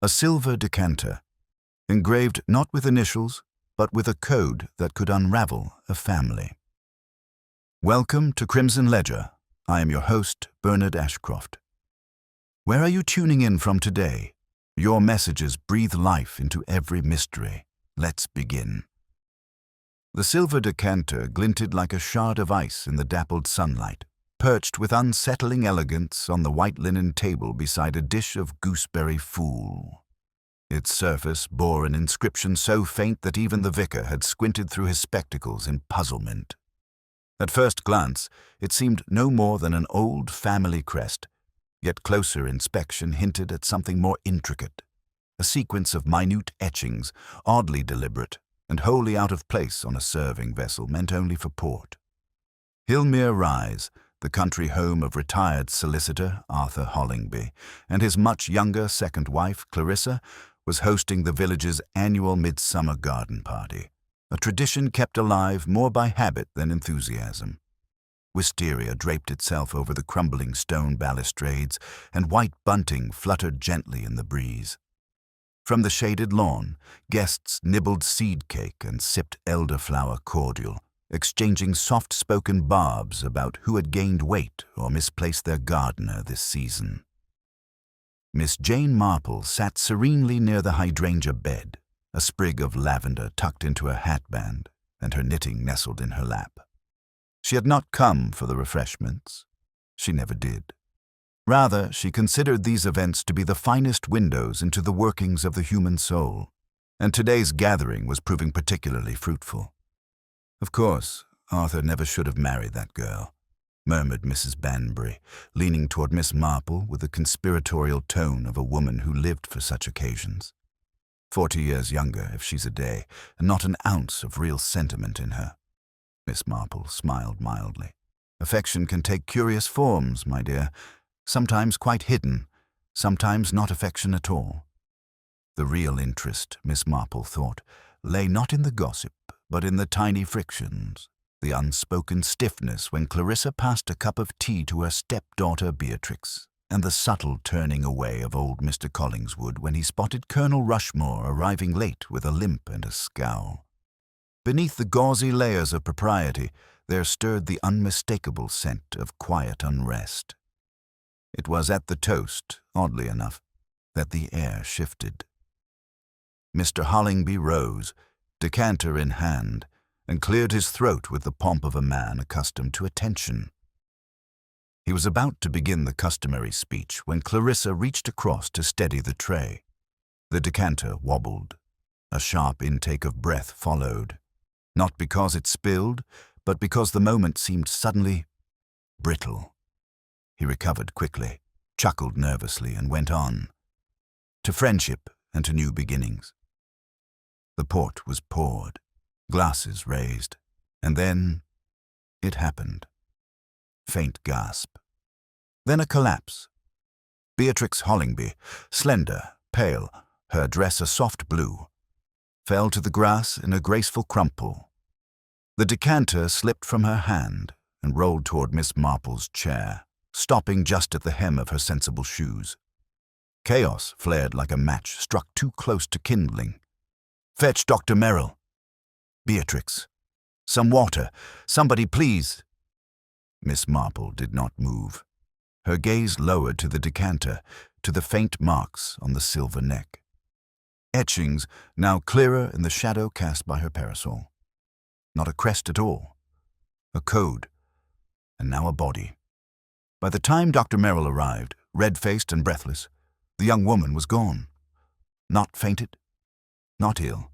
A silver decanter, engraved not with initials, but with a code that could unravel a family. Welcome to Crimson Ledger. I am your host, Bernard Ashcroft. Where are you tuning in from today? Your messages breathe life into every mystery. Let's begin. The silver decanter glinted like a shard of ice in the dappled sunlight, perched with unsettling elegance on the white linen table beside a dish of gooseberry fool. Its surface bore an inscription so faint that even the vicar had squinted through his spectacles in puzzlement. At first glance, it seemed no more than an old family crest, yet closer inspection hinted at something more intricate, a sequence of minute etchings, oddly deliberate, and wholly out of place on a serving vessel meant only for port. Hillmere Rise, the country home of retired solicitor Arthur Hollingby, and his much younger second wife, Clarissa, was hosting the village's annual midsummer garden party, a tradition kept alive more by habit than enthusiasm. Wisteria draped itself over the crumbling stone balustrades, and white bunting fluttered gently in the breeze. From the shaded lawn, guests nibbled seed cake and sipped elderflower cordial, exchanging soft-spoken barbs about who had gained weight or misplaced their gardener this season. Miss Jane Marple sat serenely near the hydrangea bed, a sprig of lavender tucked into her hatband, and her knitting nestled in her lap. She had not come for the refreshments. She never did. Rather, she considered these events to be the finest windows into the workings of the human soul, and today's gathering was proving particularly fruitful. Of course, Arthur never should have married that girl, murmured Mrs. Banbury, leaning toward Miss Marple with the conspiratorial tone of a woman who lived for such occasions. 40 years younger, if she's a day, and not an ounce of real sentiment in her. Miss Marple smiled mildly. Affection can take curious forms, my dear, sometimes quite hidden, sometimes not affection at all. The real interest, Miss Marple thought, lay not in the gossip, but in the tiny frictions, the unspoken stiffness when Clarissa passed a cup of tea to her stepdaughter Beatrix, and the subtle turning away of old Mr. Collingswood when he spotted Colonel Rushmore arriving late with a limp and a scowl. Beneath the gauzy layers of propriety, there stirred the unmistakable scent of quiet unrest. It was at the toast, oddly enough, that the air shifted. Mr. Hollingby rose, decanter in hand, and cleared his throat with the pomp of a man accustomed to attention. He was about to begin the customary speech when Clarissa reached across to steady the tray. The decanter wobbled. A sharp intake of breath followed, not because it spilled, but because the moment seemed suddenly brittle. He recovered quickly, chuckled nervously, and went on. To friendship and to new beginnings. The port was poured, glasses raised, and then it happened. Faint gasp. Then a collapse. Beatrix Hollingby, slender, pale, her dress a soft blue, fell to the grass in a graceful crumple. The decanter slipped from her hand and rolled toward Miss Marple's chair, stopping just at the hem of her sensible shoes. Chaos flared like a match struck too close to kindling. "Fetch Dr. Merrill." "Beatrix. Some water. Somebody, please." Miss Marple did not move. Her gaze lowered to the decanter, to the faint marks on the silver neck. Etchings, now clearer in the shadow cast by her parasol. Not a crest at all. A code, and now a body. By the time Dr. Merrill arrived, red-faced and breathless, the young woman was gone. Not fainted, not ill,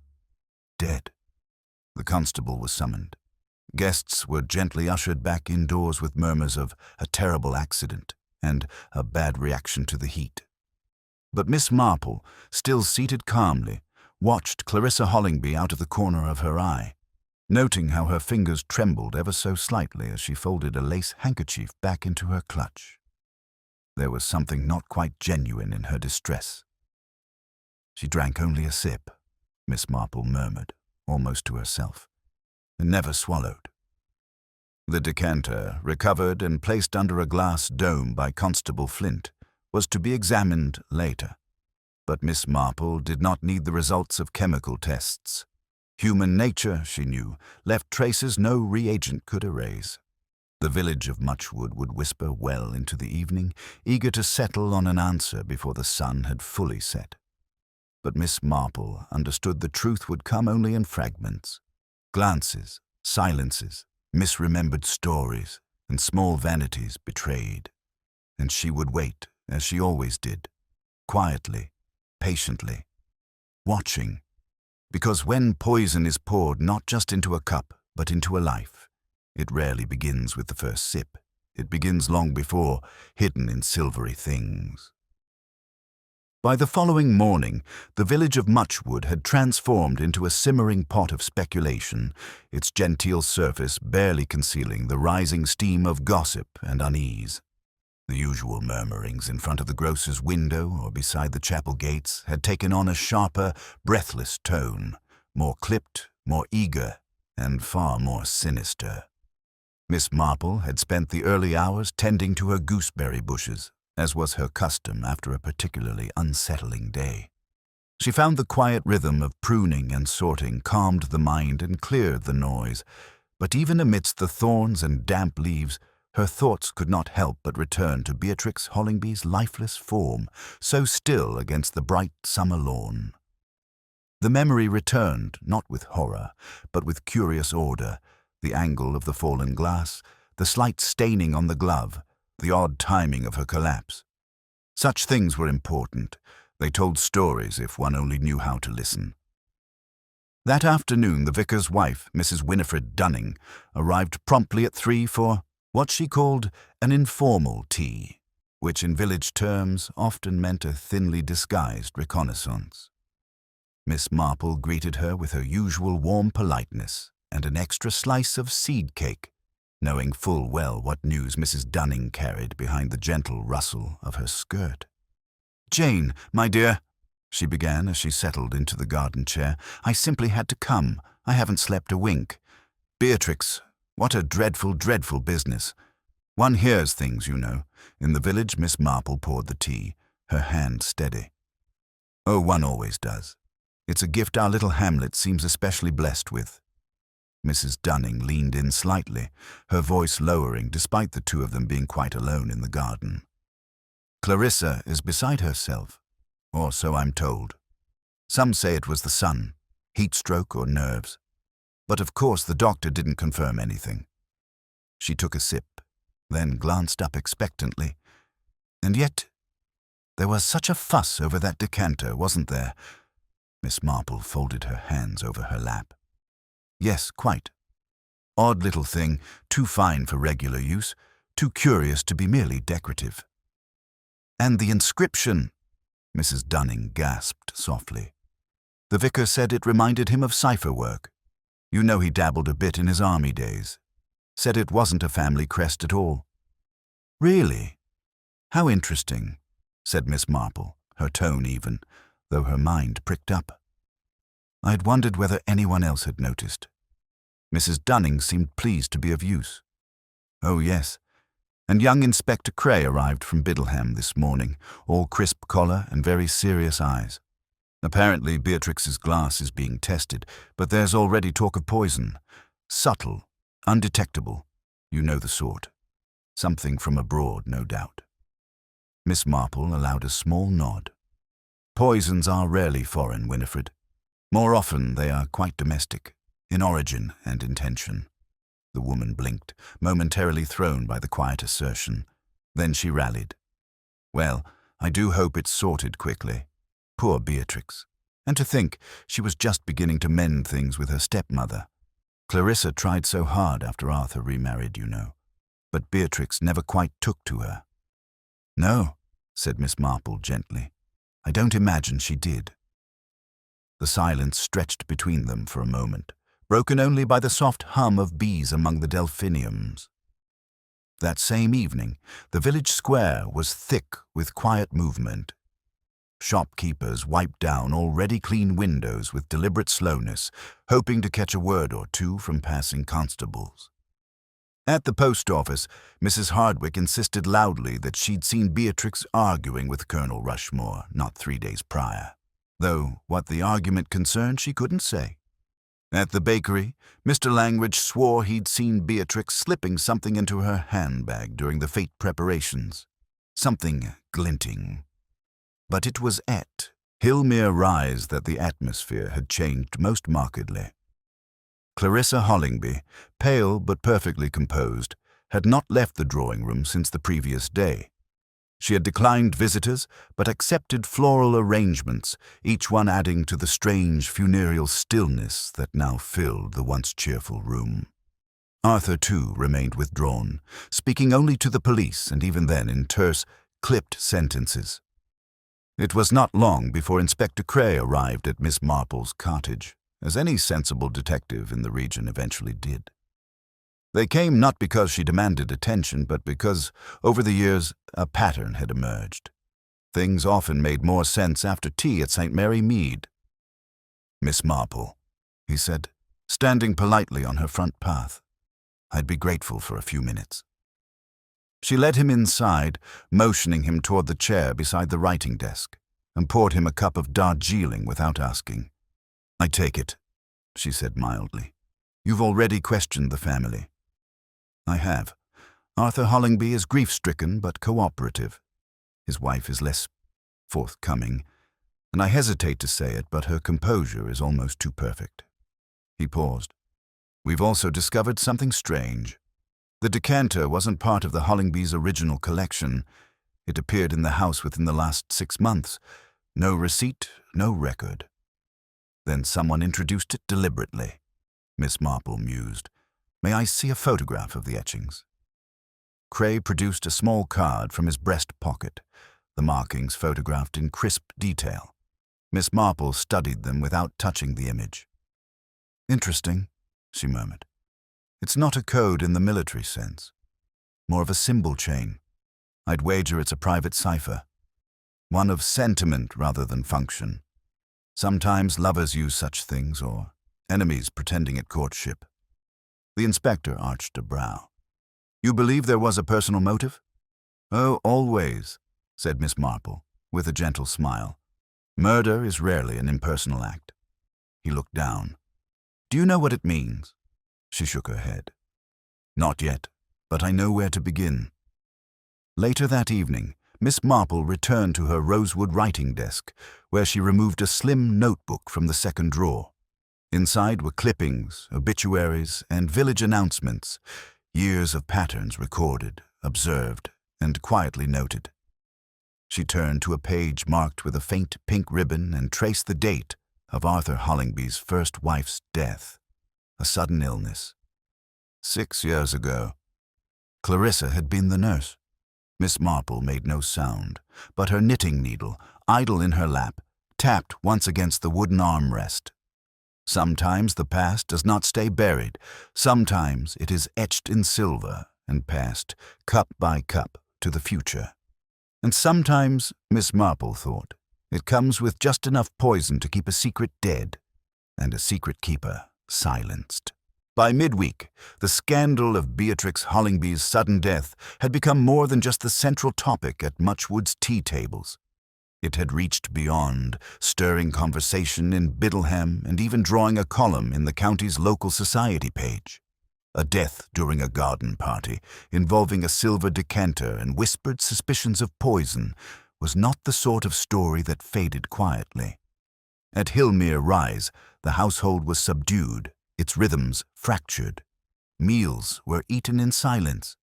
dead. The constable was summoned. Guests were gently ushered back indoors with murmurs of a terrible accident and a bad reaction to the heat. But Miss Marple, still seated calmly, watched Clarissa Hollingby out of the corner of her eye, noting how her fingers trembled ever so slightly as she folded a lace handkerchief back into her clutch. There was something not quite genuine in her distress. "She drank only a sip," Miss Marple murmured, almost to herself, and never swallowed. The decanter, recovered and placed under a glass dome by Constable Flint, was to be examined later. But Miss Marple did not need the results of chemical tests. Human nature, she knew, left traces no reagent could erase. The village of Muchwood would whisper well into the evening, eager to settle on an answer before the sun had fully set. But Miss Marple understood the truth would come only in fragments. Glances, silences, misremembered stories, and small vanities betrayed. And she would wait, as she always did, quietly, patiently, watching. Because when poison is poured not just into a cup, but into a life, it rarely begins with the first sip. It begins long before, hidden in silvery things. By the following morning, the village of Muchwood had transformed into a simmering pot of speculation, its genteel surface barely concealing the rising steam of gossip and unease. The usual murmurings in front of the grocer's window or beside the chapel gates had taken on a sharper, breathless tone, more clipped, more eager, and far more sinister. Miss Marple had spent the early hours tending to her gooseberry bushes, as was her custom after a particularly unsettling day. She found the quiet rhythm of pruning and sorting calmed the mind and cleared the noise, but even amidst the thorns and damp leaves, her thoughts could not help but return to Beatrix Hollingby's lifeless form, so still against the bright summer lawn. The memory returned, not with horror, but with curious order, the angle of the fallen glass, the slight staining on the glove, the odd timing of her collapse. Such things were important. They told stories if one only knew how to listen. That afternoon the vicar's wife, Mrs. Winifred Dunning, arrived promptly at 3 for what she called an informal tea, which in village terms often meant a thinly disguised reconnaissance. Miss Marple greeted her with her usual warm politeness and an extra slice of seed cake, knowing full well what news Mrs. Dunning carried behind the gentle rustle of her skirt. "Jane, my dear," she began as she settled into the garden chair, "I simply had to come. I haven't slept a wink. Beatrix, what a dreadful, dreadful business. One hears things, you know." In the village, Miss Marple poured the tea, her hand steady. "Oh, one always does. It's a gift our little hamlet seems especially blessed with." Mrs. Dunning leaned in slightly, her voice lowering despite the two of them being quite alone in the garden. "Clarissa is beside herself, or so I'm told. Some say it was the sun, heat stroke or nerves. But of course the doctor didn't confirm anything." She took a sip, then glanced up expectantly. "And yet, there was such a fuss over that decanter, wasn't there?" Miss Marple folded her hands over her lap. "Yes, quite. Odd little thing, too fine for regular use, too curious to be merely decorative." "And the inscription," Mrs. Dunning gasped softly. "The vicar said it reminded him of cipher work. You know he dabbled a bit in his army days. Said it wasn't a family crest at all." "Really? How interesting," said Miss Marple, her tone even, though her mind pricked up. "I'd wondered whether anyone else had noticed." Mrs. Dunning seemed pleased to be of use. "Oh, yes. And young Inspector Cray arrived from Biddleham this morning, all crisp collar and very serious eyes. Apparently Beatrix's glass is being tested, but there's already talk of poison. Subtle, undetectable, you know the sort. Something from abroad, no doubt." Miss Marple allowed a small nod. "Poisons are rarely foreign, Winifred. More often they are quite domestic, in origin and intention." The woman blinked, momentarily thrown by the quiet assertion. Then she rallied. "Well, I do hope it's sorted quickly. Poor Beatrix. And to think she was just beginning to mend things with her stepmother. Clarissa tried so hard after Arthur remarried, you know. But Beatrix never quite took to her." "No," said Miss Marple gently. "I don't imagine she did." The silence stretched between them for a moment, broken only by the soft hum of bees among the delphiniums. That same evening, the village square was thick with quiet movement. Shopkeepers wiped down already clean windows with deliberate slowness, hoping to catch a word or two from passing constables. At the post office, Mrs. Hardwick insisted loudly that she'd seen Beatrix arguing with Colonel Rushmore not 3 days prior, though what the argument concerned she couldn't say. At the bakery, Mr. Langridge swore he'd seen Beatrix slipping something into her handbag during the fete preparations. Something glinting. But it was at Hillmere Rise that the atmosphere had changed most markedly. Clarissa Hollingby, pale but perfectly composed, had not left the drawing room since the previous day. She had declined visitors, but accepted floral arrangements, each one adding to the strange funereal stillness that now filled the once cheerful room. Arthur, too, remained withdrawn, speaking only to the police, and even then in terse, clipped sentences. It was not long before Inspector Cray arrived at Miss Marple's cottage, as any sensible detective in the region eventually did. They came not because she demanded attention, but because, over the years, a pattern had emerged. Things often made more sense after tea at St. Mary Mead. "Miss Marple," he said, standing politely on her front path. "I'd be grateful for a few minutes." She led him inside, motioning him toward the chair beside the writing desk, and poured him a cup of Darjeeling without asking. "I take it," she said mildly. "You've already questioned the family." "I have. Arthur Hollingby is grief-stricken but cooperative. His wife is less forthcoming, and I hesitate to say it, but her composure is almost too perfect." He paused. "We've also discovered something strange. The decanter wasn't part of the Hollingbys' original collection. It appeared in the house within the last 6 months. No receipt, no record." "Then someone introduced it deliberately," Miss Marple mused. "May I see a photograph of the etchings?" Cray produced a small card from his breast pocket, the markings photographed in crisp detail. Miss Marple studied them without touching the image. "Interesting," she murmured. "It's not a code in the military sense. More of a symbol chain. I'd wager it's a private cipher. One of sentiment rather than function. Sometimes lovers use such things, or enemies pretending at courtship." The inspector arched a brow. "You believe there was a personal motive?" "Oh, always," said Miss Marple, with a gentle smile. "Murder is rarely an impersonal act." He looked down. "Do you know what it means?" She shook her head. "Not yet, but I know where to begin." Later that evening, Miss Marple returned to her rosewood writing desk, where she removed a slim notebook from the second drawer. Inside were clippings, obituaries, and village announcements, years of patterns recorded, observed, and quietly noted. She turned to a page marked with a faint pink ribbon and traced the date of Arthur Hollingby's first wife's death, a sudden illness. 6 years ago. Clarissa had been the nurse. Miss Marple made no sound, but her knitting needle, idle in her lap, tapped once against the wooden armrest. Sometimes the past does not stay buried. Sometimes it is etched in silver and passed, cup by cup, to the future. And sometimes, Miss Marple thought, it comes with just enough poison to keep a secret dead, and a secret keeper silenced. By midweek, the scandal of Beatrix Hollingby's sudden death had become more than just the central topic at Muchwood's tea tables. It had reached beyond, stirring conversation in Biddleham and even drawing a column in the county's local society page. A death during a garden party, involving a silver decanter and whispered suspicions of poison, was not the sort of story that faded quietly. At Hillmere Rise, the household was subdued, its rhythms fractured. Meals were eaten in silence.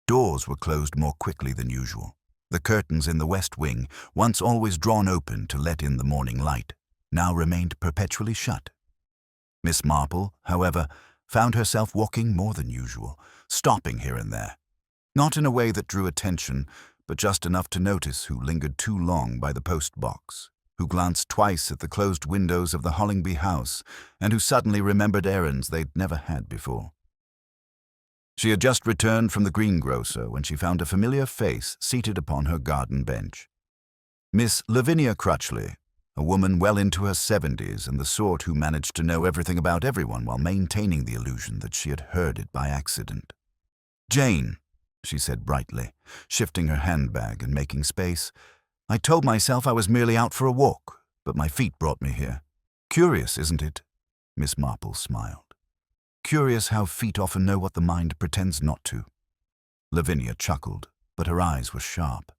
Doors were closed more quickly than usual. The curtains in the west wing, once always drawn open to let in the morning light, now remained perpetually shut. Miss Marple, however, found herself walking more than usual, stopping here and there. Not in a way that drew attention, but just enough to notice who lingered too long by the post-box, who glanced twice at the closed windows of the Hollingby house, and who suddenly remembered errands they'd never had before. She had just returned from the greengrocer when she found a familiar face seated upon her garden bench. Miss Lavinia Crutchley, a woman well into her 70s and the sort who managed to know everything about everyone while maintaining the illusion that she had heard it by accident. Jane, she said brightly, shifting her handbag and making space. I told myself I was merely out for a walk, but my feet brought me here. Curious, isn't it? Miss Marple smiled. Curious how feet often know what the mind pretends not to. Lavinia chuckled, but her eyes were sharp.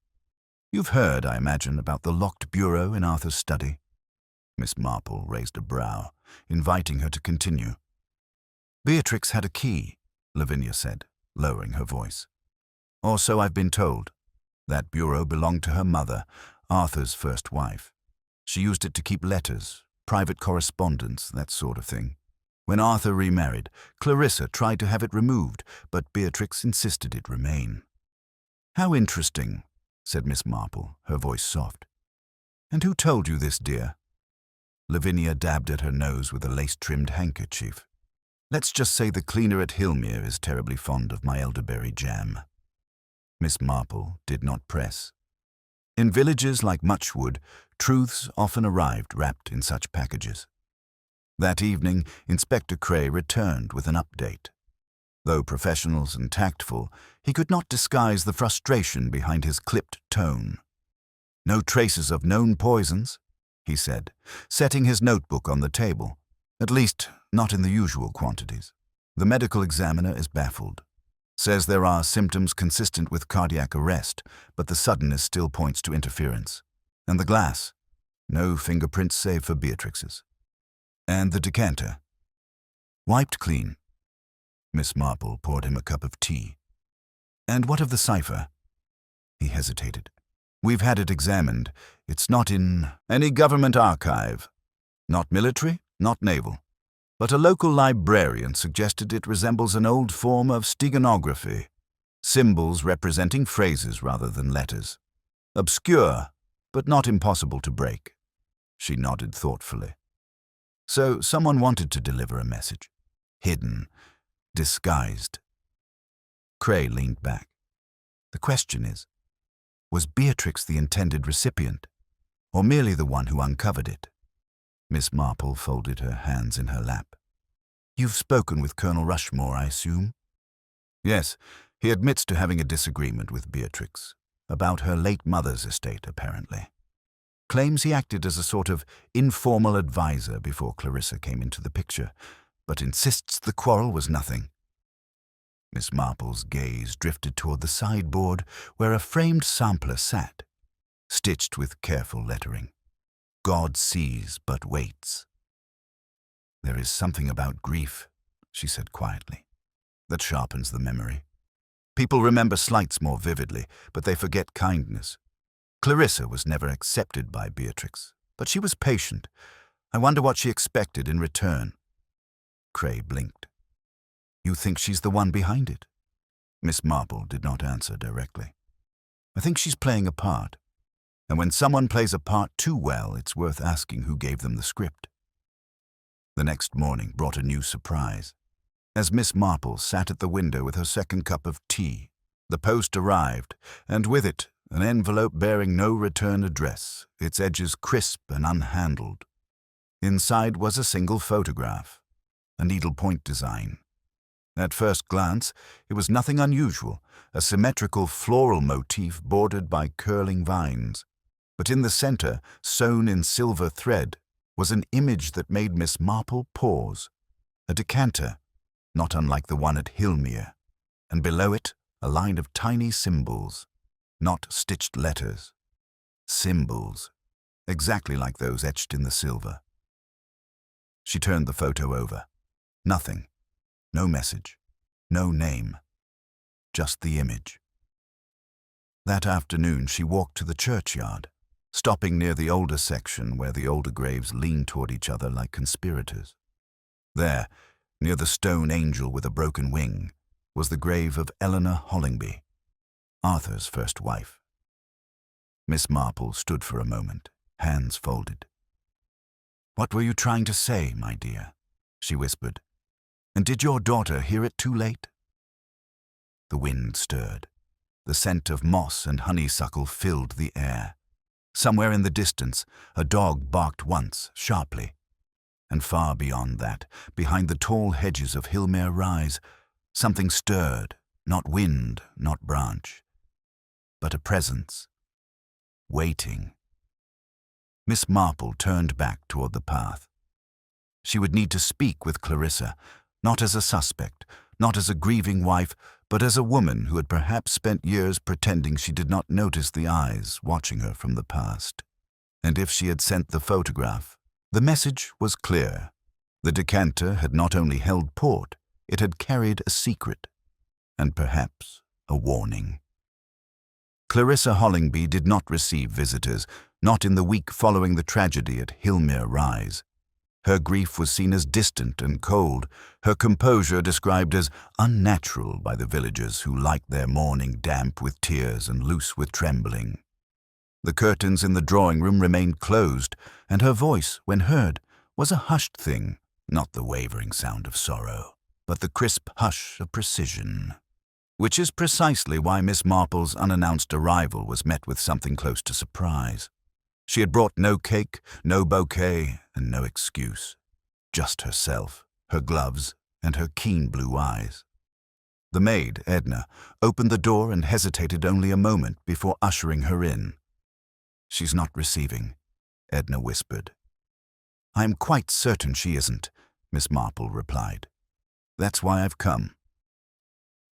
You've heard, I imagine, about the locked bureau in Arthur's study? Miss Marple raised a brow, inviting her to continue. Beatrix had a key, Lavinia said, lowering her voice. Or so I've been told. That bureau belonged to her mother, Arthur's first wife. She used it to keep letters, private correspondence, that sort of thing. When Arthur remarried, Clarissa tried to have it removed, but Beatrix insisted it remain. How interesting, said Miss Marple, her voice soft. And who told you this, dear? Lavinia dabbed at her nose with a lace-trimmed handkerchief. Let's just say the cleaner at Hillmere is terribly fond of my elderberry jam. Miss Marple did not press. In villages like Muchwood, truths often arrived wrapped in such packages. That evening, Inspector Cray returned with an update. Though professional and tactful, he could not disguise the frustration behind his clipped tone. No traces of known poisons, he said, setting his notebook on the table. At least, not in the usual quantities. The medical examiner is baffled. Says there are symptoms consistent with cardiac arrest, but the suddenness still points to interference. And the glass? No fingerprints save for Beatrix's. And the decanter? Wiped clean. Miss Marple poured him a cup of tea. And what of the cipher? He hesitated. We've had it examined. It's not in any government archive. Not military, not naval. But a local librarian suggested it resembles an old form of steganography, symbols representing phrases rather than letters. Obscure, but not impossible to break. She nodded thoughtfully. So someone wanted to deliver a message. Hidden, disguised. Cray leaned back. The question is, was Beatrix the intended recipient, or merely the one who uncovered it? Miss Marple folded her hands in her lap. You've spoken with Colonel Rushmore, I assume? Yes, he admits to having a disagreement with Beatrix, about her late mother's estate, apparently. Claims he acted as a sort of informal advisor before Clarissa came into the picture, but insists the quarrel was nothing. Miss Marple's gaze drifted toward the sideboard where a framed sampler sat, stitched with careful lettering. God sees but waits. There is something about grief, she said quietly, that sharpens the memory. People remember slights more vividly, but they forget kindness. Clarissa was never accepted by Beatrix, but she was patient. I wonder what she expected in return. Cray blinked. You think she's the one behind it? Miss Marple did not answer directly. I think she's playing a part. And when someone plays a part too well, it's worth asking who gave them the script. The next morning brought a new surprise. As Miss Marple sat at the window with her second cup of tea, the post arrived, and with it an envelope bearing no return address, its edges crisp and unhandled. Inside was a single photograph, a needlepoint design. At first glance, it was nothing unusual, a symmetrical floral motif bordered by curling vines. But in the center, sewn in silver thread, was an image that made Miss Marple pause. A decanter, not unlike the one at Hillmere, and below it a line of tiny symbols, not stitched letters. Symbols, exactly like those etched in the silver. She turned the photo over. Nothing. No message. No name. Just the image. That afternoon she walked to the churchyard, stopping near the older section where the older graves leaned toward each other like conspirators. There, near the stone angel with a broken wing, was the grave of Eleanor Hollingby, Arthur's first wife. Miss Marple stood for a moment, hands folded. What were you trying to say, my dear? She whispered. And did your daughter hear it too late? The wind stirred. The scent of moss and honeysuckle filled the air. Somewhere in the distance, a dog barked once, sharply. And far beyond that, behind the tall hedges of Hillmere Rise, something stirred, Not wind, not branch, but a presence, waiting. Miss Marple turned back toward the path. She would need to speak with Clarissa, not as a suspect, not as a grieving wife, but as a woman who had perhaps spent years pretending she did not notice the eyes watching her from the past. And if she had sent the photograph, the message was clear. The decanter had not only held port, it had carried a secret, and perhaps a warning. Clarissa Hollingby did not receive visitors, not in the week following the tragedy at Hillmere Rise. Her grief was seen as distant and cold, her composure described as unnatural by the villagers who liked their mourning damp with tears and loose with trembling. The curtains in the drawing-room remained closed, and her voice, when heard, was a hushed thing, not the wavering sound of sorrow, but the crisp hush of precision. Which is precisely why Miss Marple's unannounced arrival was met with something close to surprise. She had brought no cake, no bouquet, and no excuse. Just herself, her gloves, and her keen blue eyes. The maid, Edna, opened the door and hesitated only a moment before ushering her in. "She's not receiving," Edna whispered. "I am quite certain she isn't," Miss Marple replied. "That's why I've come."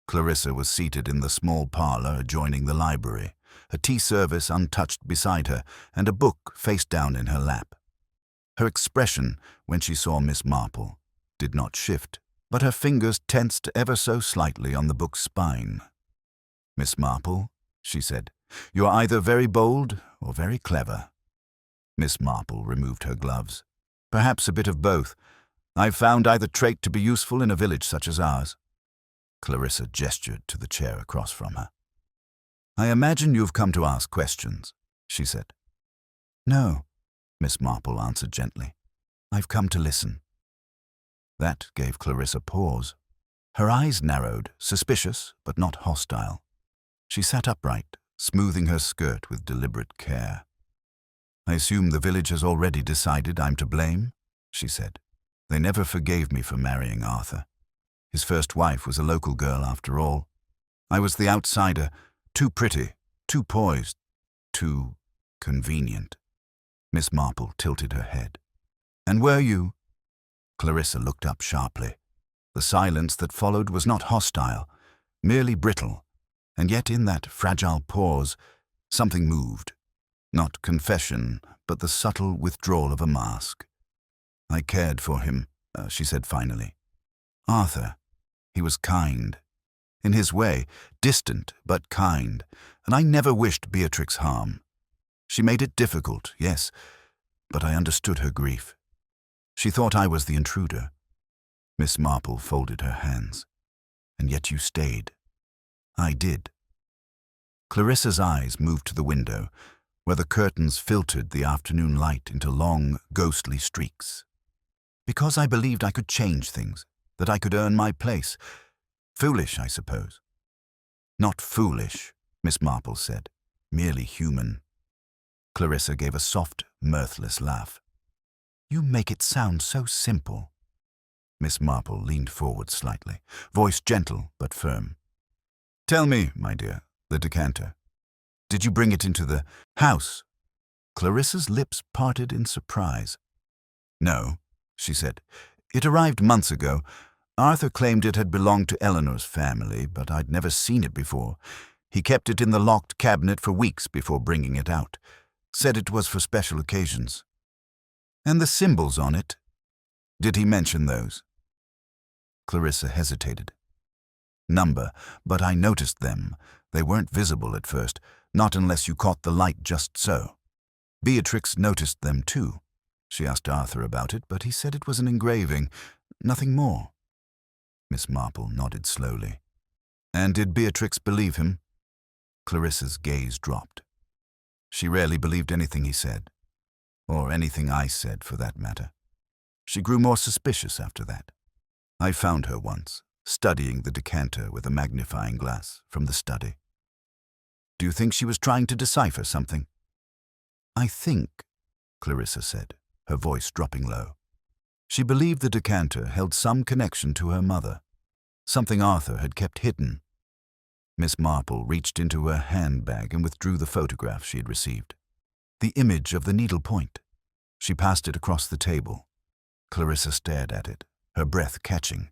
Clarissa was seated in the small parlor adjoining the library, a tea service untouched beside her, and a book face down in her lap. Her expression, when she saw Miss Marple, did not shift, but her fingers tensed ever so slightly on the book's spine. "Miss Marple," she said, "you are either very bold or very clever." Miss Marple removed her gloves. "Perhaps a bit of both. I've found either trait to be useful in a village such as ours." Clarissa gestured to the chair across from her. "I imagine you've come to ask questions," she said. "No," Miss Marple answered gently. "I've come to listen." That gave Clarissa pause. Her eyes narrowed, suspicious but not hostile. She sat upright, smoothing her skirt with deliberate care. "I assume the village has already decided I'm to blame," she said. "They never forgave me for marrying Arthur. His first wife was a local girl after all. I was the outsider, too pretty, too poised, too convenient." Miss Marple tilted her head. "And were you?" Clarissa looked up sharply. The silence that followed was not hostile, merely brittle, and yet in that fragile pause, something moved. Not confession, but the subtle withdrawal of a mask. "I cared for him," she said finally. "Arthur. He was kind. In his way, distant but kind, and I never wished Beatrix harm. She made it difficult, yes, but I understood her grief. She thought I was the intruder." Miss Marple folded her hands. "And yet you stayed." "I did." Clarissa's eyes moved to the window, where the curtains filtered the afternoon light into long, ghostly streaks. "Because I believed I could change things, that I could earn my place. Foolish, I suppose." "Not foolish," Miss Marple said, "merely human." Clarissa gave a soft, mirthless laugh. "You make it sound so simple." Miss Marple leaned forward slightly, voice gentle but firm. "Tell me, my dear, the decanter. Did you bring it into the house?" Clarissa's lips parted in surprise. "No," she said. "It arrived months ago. Arthur claimed it had belonged to Eleanor's family, but I'd never seen it before. He kept it in the locked cabinet for weeks before bringing it out. Said it was for special occasions." "And the symbols on it? Did he mention those?" Clarissa hesitated. "Number, but I noticed them. They weren't visible at first, not unless you caught the light just so. Beatrix noticed them too. She asked Arthur about it, but he said it was an engraving, nothing more." Miss Marple nodded slowly. "And did Beatrix believe him?" Clarissa's gaze dropped. She rarely believed anything he said, or anything I said for that matter. She grew more suspicious after that. I found her once, studying the decanter with a magnifying glass from the study. "Do you think she was trying to decipher something?" "I think," Clarissa said, her voice dropping low, "she believed the decanter held some connection to her mother, something Arthur had kept hidden. Miss Marple reached into her handbag and withdrew the photograph she had received. The image of the needlepoint. She passed it across the table. Clarissa stared at it, her breath catching.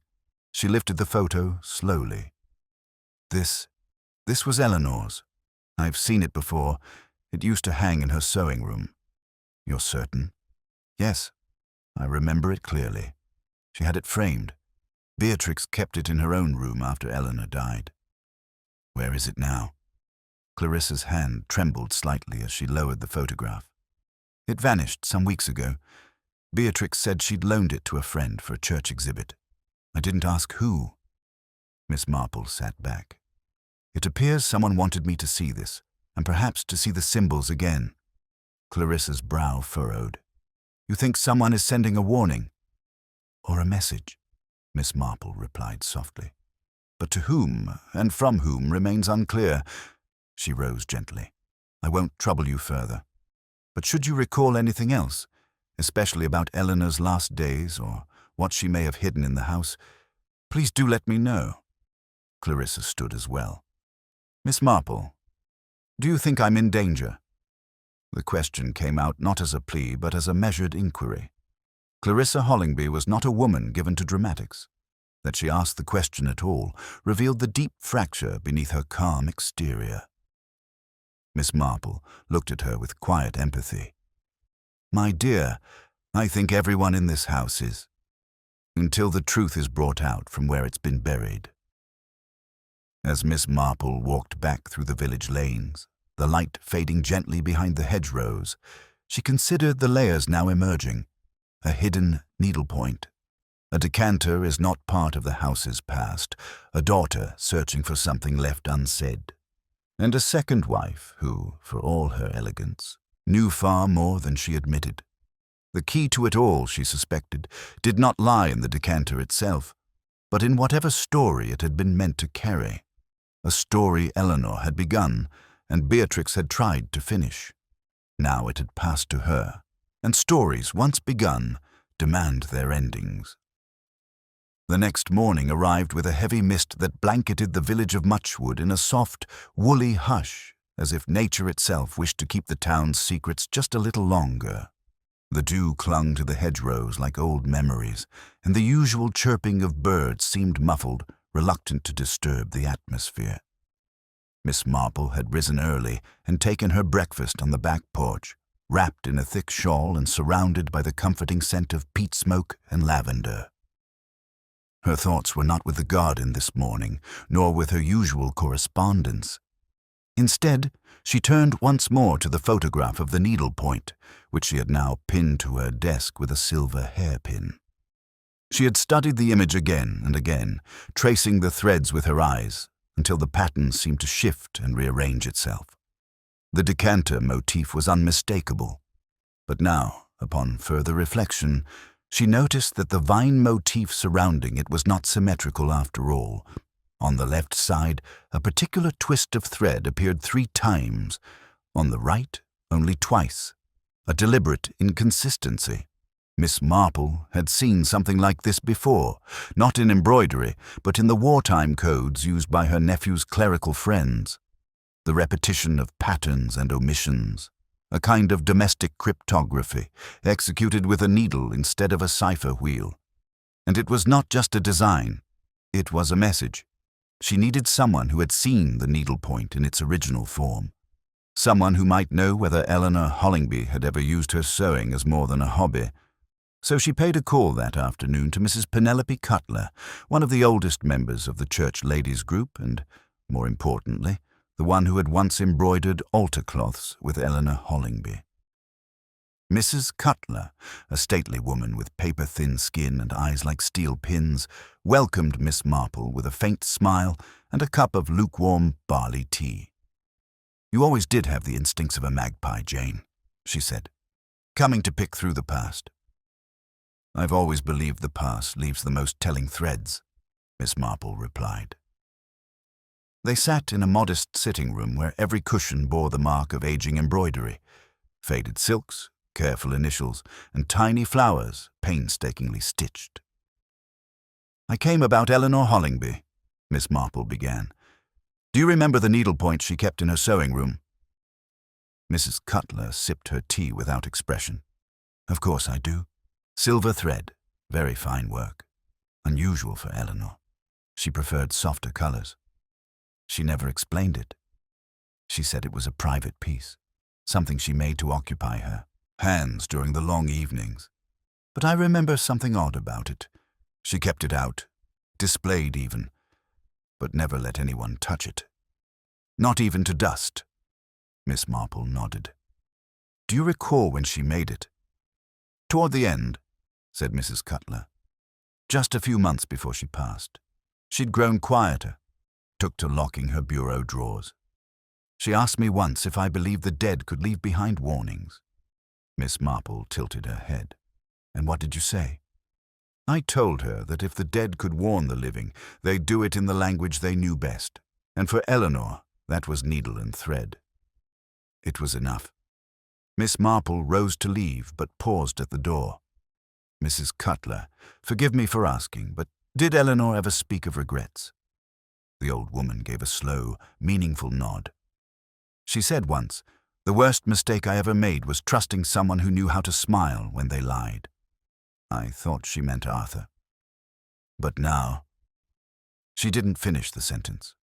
She lifted the photo slowly. This was Eleanor's. I've seen it before. It used to hang in her sewing room. You're certain? Yes, I remember it clearly. She had it framed. Beatrix kept it in her own room after Eleanor died. Where is it now? Clarissa's hand trembled slightly as she lowered the photograph. It vanished some weeks ago. Beatrix said she'd loaned it to a friend for a church exhibit. I didn't ask who. Miss Marple sat back. It appears someone wanted me to see this, and perhaps to see the symbols again. Clarissa's brow furrowed. You think someone is sending a warning? Or a message? Miss Marple replied softly. But to whom and from whom remains unclear. She rose gently. I won't trouble you further. But should you recall anything else, especially about Eleanor's last days or what she may have hidden in the house, please do let me know. Clarissa stood as well. Miss Marple, do you think I'm in danger? The question came out not as a plea but as a measured inquiry. Clarissa Hollingby was not a woman given to dramatics. That she asked the question at all revealed the deep fracture beneath her calm exterior. Miss Marple looked at her with quiet empathy. My dear, I think everyone in this house is, until the truth is brought out from where it's been buried. As Miss Marple walked back through the village lanes, the light fading gently behind the hedgerows, she considered the layers now emerging. A hidden needlepoint. A decanter is not part of the house's past, a daughter searching for something left unsaid. And a second wife who, for all her elegance, knew far more than she admitted. The key to it all, she suspected, did not lie in the decanter itself, but in whatever story it had been meant to carry. A story Eleanor had begun, and Beatrix had tried to finish. Now it had passed to her, and stories, once begun, demand their endings. The next morning arrived with a heavy mist that blanketed the village of Muchwood in a soft, woolly hush, as if nature itself wished to keep the town's secrets just a little longer. The dew clung to the hedgerows like old memories, and the usual chirping of birds seemed muffled, reluctant to disturb the atmosphere. Miss Marple had risen early and taken her breakfast on the back porch, wrapped in a thick shawl and surrounded by the comforting scent of peat smoke and lavender. Her thoughts were not with the garden this morning, nor with her usual correspondence. Instead, she turned once more to the photograph of the needlepoint, which she had now pinned to her desk with a silver hairpin. She had studied the image again and again, tracing the threads with her eyes, until the pattern seemed to shift and rearrange itself. The decanter motif was unmistakable, but now, upon further reflection, she noticed that the vine motif surrounding it was not symmetrical after all. On the left side, a particular twist of thread appeared 3 times. On the right, only twice. A deliberate inconsistency. Miss Marple had seen something like this before, not in embroidery, but in the wartime codes used by her nephew's clerical friends. The repetition of patterns and omissions. A kind of domestic cryptography, executed with a needle instead of a cipher wheel. And it was not just a design, it was a message. She needed someone who had seen the needlepoint in its original form. Someone who might know whether Eleanor Hollingby had ever used her sewing as more than a hobby. So she paid a call that afternoon to Mrs. Penelope Cutler, one of the oldest members of the church ladies' group and, more importantly, the one who had once embroidered altar cloths with Eleanor Hollingby. Mrs. Cutler, a stately woman with paper-thin skin and eyes like steel pins, welcomed Miss Marple with a faint smile and a cup of lukewarm barley tea. You always did have the instincts of a magpie, Jane, she said, coming to pick through the past. I've always believed the past leaves the most telling threads, Miss Marple replied. They sat in a modest sitting room where every cushion bore the mark of aging embroidery, faded silks, careful initials, and tiny flowers painstakingly stitched. I came about Eleanor Hollingby, Miss Marple began. Do you remember the needlepoint she kept in her sewing room? Mrs. Cutler sipped her tea without expression. Of course I do. Silver thread, very fine work. Unusual for Eleanor. She preferred softer colors. She never explained it. She said it was a private piece, something she made to occupy her hands during the long evenings. But I remember something odd about it. She kept it out, displayed even, but never let anyone touch it. Not even to dust. Miss Marple nodded. Do you recall when she made it? Toward the end, said Mrs. Cutler. Just a few months before she passed. She'd grown quieter, took to locking her bureau drawers. She asked me once if I believed the dead could leave behind warnings. Miss Marple tilted her head. And what did you say? I told her that if the dead could warn the living, they'd do it in the language they knew best. And for Eleanor, that was needle and thread. It was enough. Miss Marple rose to leave, but paused at the door. Mrs. Cutler, forgive me for asking, but did Eleanor ever speak of regrets? The old woman gave a slow, meaningful nod. She said once, the worst mistake I ever made was trusting someone who knew how to smile when they lied. I thought she meant Arthur. But now... She didn't finish the sentence.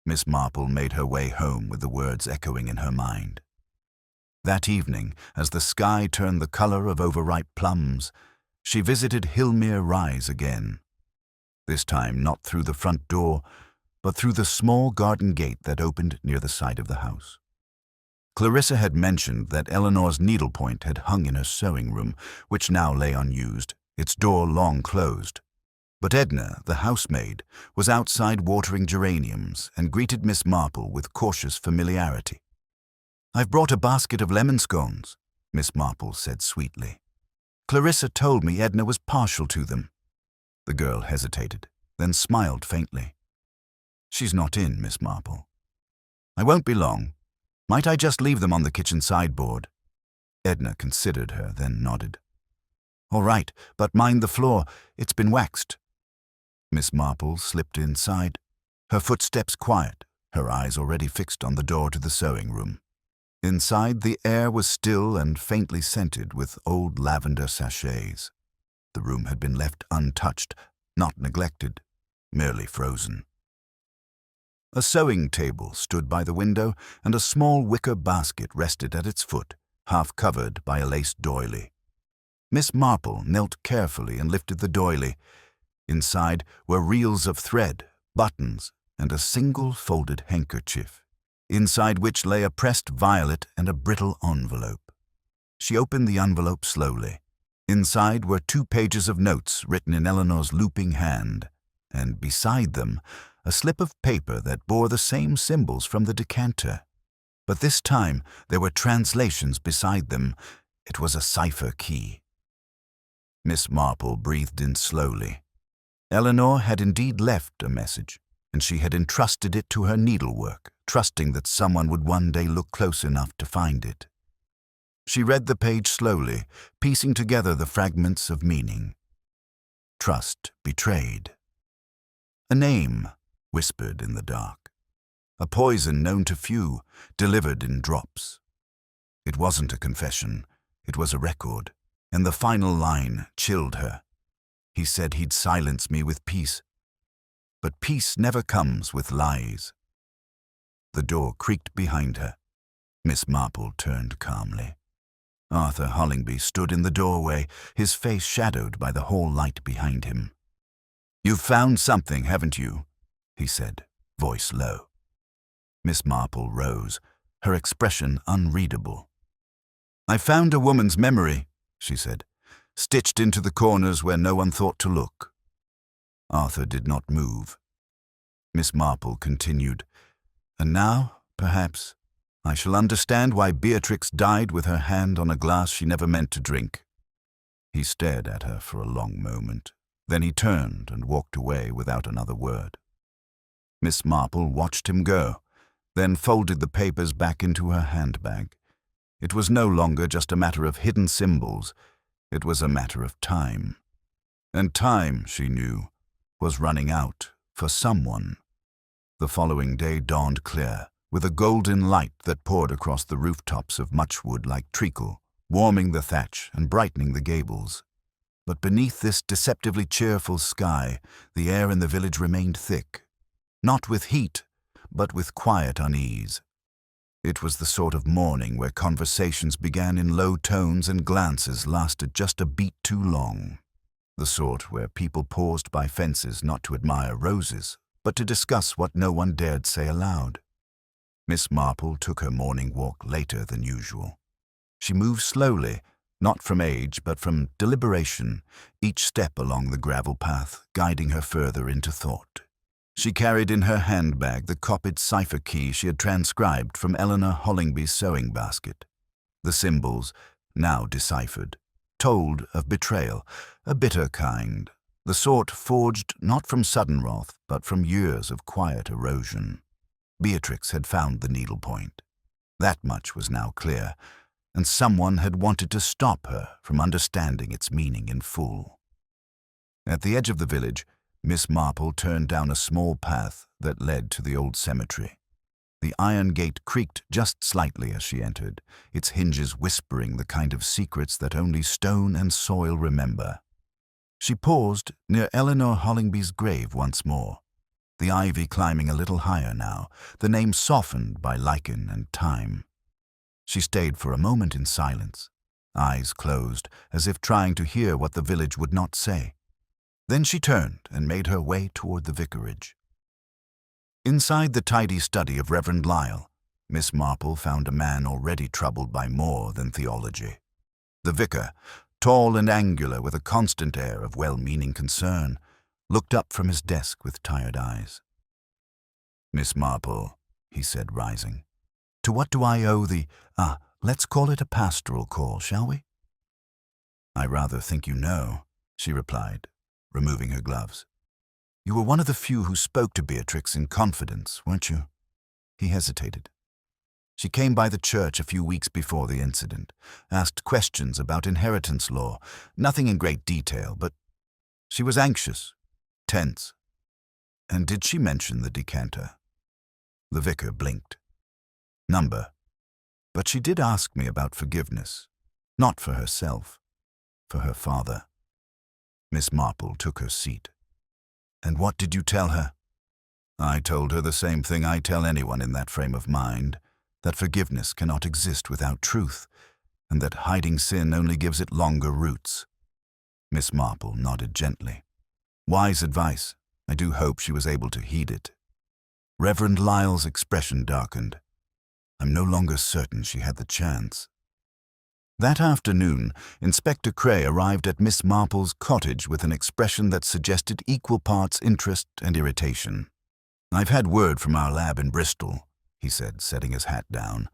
Miss Marple made her way home with the words echoing in her mind. That evening, as the sky turned the color of overripe plums, she visited Hillmere Rise again. This time not through the front door, but through the small garden gate that opened near the side of the house. Clarissa had mentioned that Eleanor's needlepoint had hung in her sewing room, which now lay unused, its door long closed. But Edna, the housemaid, was outside watering geraniums and greeted Miss Marple with cautious familiarity. I've brought a basket of lemon scones, Miss Marple said sweetly. Clarissa told me Edna was partial to them. The girl hesitated, then smiled faintly. She's not in, Miss Marple. I won't be long. Might I just leave them on the kitchen sideboard? Edna considered her, then nodded. All right, but mind the floor. It's been waxed. Miss Marple slipped inside, her footsteps quiet, her eyes already fixed on the door to the sewing room. Inside, the air was still and faintly scented with old lavender sachets. The room had been left untouched, not neglected, merely frozen. A sewing table stood by the window, and a small wicker basket rested at its foot, half covered by a lace doily. Miss Marple knelt carefully and lifted the doily. Inside were reels of thread, buttons, and a single folded handkerchief, inside which lay a pressed violet and a brittle envelope. She opened the envelope slowly. Inside were 2 pages of notes written in Eleanor's looping hand, and beside them, a slip of paper that bore the same symbols from the decanter. But this time there were translations beside them. It was a cipher key. Miss Marple breathed in slowly. Eleanor had indeed left a message, and she had entrusted it to her needlework, trusting that someone would one day look close enough to find it. She read the page slowly, piecing together the fragments of meaning. Trust betrayed. A name whispered in the dark. A poison known to few, delivered in drops. It wasn't a confession, it was a record, and the final line chilled her. He said he'd silence me with peace. But peace never comes with lies. The door creaked behind her. Miss Marple turned calmly. Arthur Hollingby stood in the doorway, his face shadowed by the hall light behind him. You've found something, haven't you? He said, voice low. Miss Marple rose, her expression unreadable. I found a woman's memory, she said, stitched into the corners where no one thought to look. Arthur did not move. Miss Marple continued, and now, perhaps, I shall understand why Beatrix died with her hand on a glass she never meant to drink. He stared at her for a long moment. Then he turned and walked away without another word. Miss Marple watched him go, then folded the papers back into her handbag. It was no longer just a matter of hidden symbols. It was a matter of time. And time, she knew, was running out for someone. The following day dawned clear, with a golden light that poured across the rooftops of Muchwood like treacle, warming the thatch and brightening the gables. But beneath this deceptively cheerful sky, the air in the village remained thick, not with heat, but with quiet unease. It was the sort of morning where conversations began in low tones and glances lasted just a beat too long. The sort where people paused by fences not to admire roses, but to discuss what no one dared say aloud. Miss Marple took her morning walk later than usual. She moved slowly, not from age but from deliberation, each step along the gravel path guiding her further into thought. She carried in her handbag the copied cipher key she had transcribed from Eleanor Hollingby's sewing basket. The symbols, now deciphered, told of betrayal, a bitter kind, the sort forged not from sudden wrath but from years of quiet erosion. Beatrix had found the needlepoint. That much was now clear, and someone had wanted to stop her from understanding its meaning in full. At the edge of the village, Miss Marple turned down a small path that led to the old cemetery. The iron gate creaked just slightly as she entered, its hinges whispering the kind of secrets that only stone and soil remember. She paused near Eleanor Hollingby's grave once more, the ivy climbing a little higher now, the name softened by lichen and time. She stayed for a moment in silence, eyes closed, as if trying to hear what the village would not say. Then she turned and made her way toward the vicarage. Inside the tidy study of Reverend Lyle, Miss Marple found a man already troubled by more than theology. The vicar, tall and angular with a constant air of well-meaning concern, looked up from his desk with tired eyes. "Miss Marple," he said, rising, "to what do I owe the, let's call it a pastoral call, shall we?" "I rather think you know," she replied, removing her gloves. "You were one of the few who spoke to Beatrix in confidence, weren't you?" He hesitated. "She came by the church a few weeks before the incident, asked questions about inheritance law, nothing in great detail, but she was anxious, tense. And did she mention the decanter?" The vicar blinked. "Number. But she did ask me about forgiveness, not for herself, for her father." Miss Marple took her seat. "And what did you tell her?" "I told her the same thing I tell anyone in that frame of mind, that forgiveness cannot exist without truth, and that hiding sin only gives it longer roots." Miss Marple nodded gently. "Wise advice. I do hope she was able to heed it." Reverend Lyle's expression darkened. "I'm no longer certain she had the chance." That afternoon, Inspector Cray arrived at Miss Marple's cottage with an expression that suggested equal parts interest and irritation. "I've had word from our lab in Bristol," he said, setting his hat down.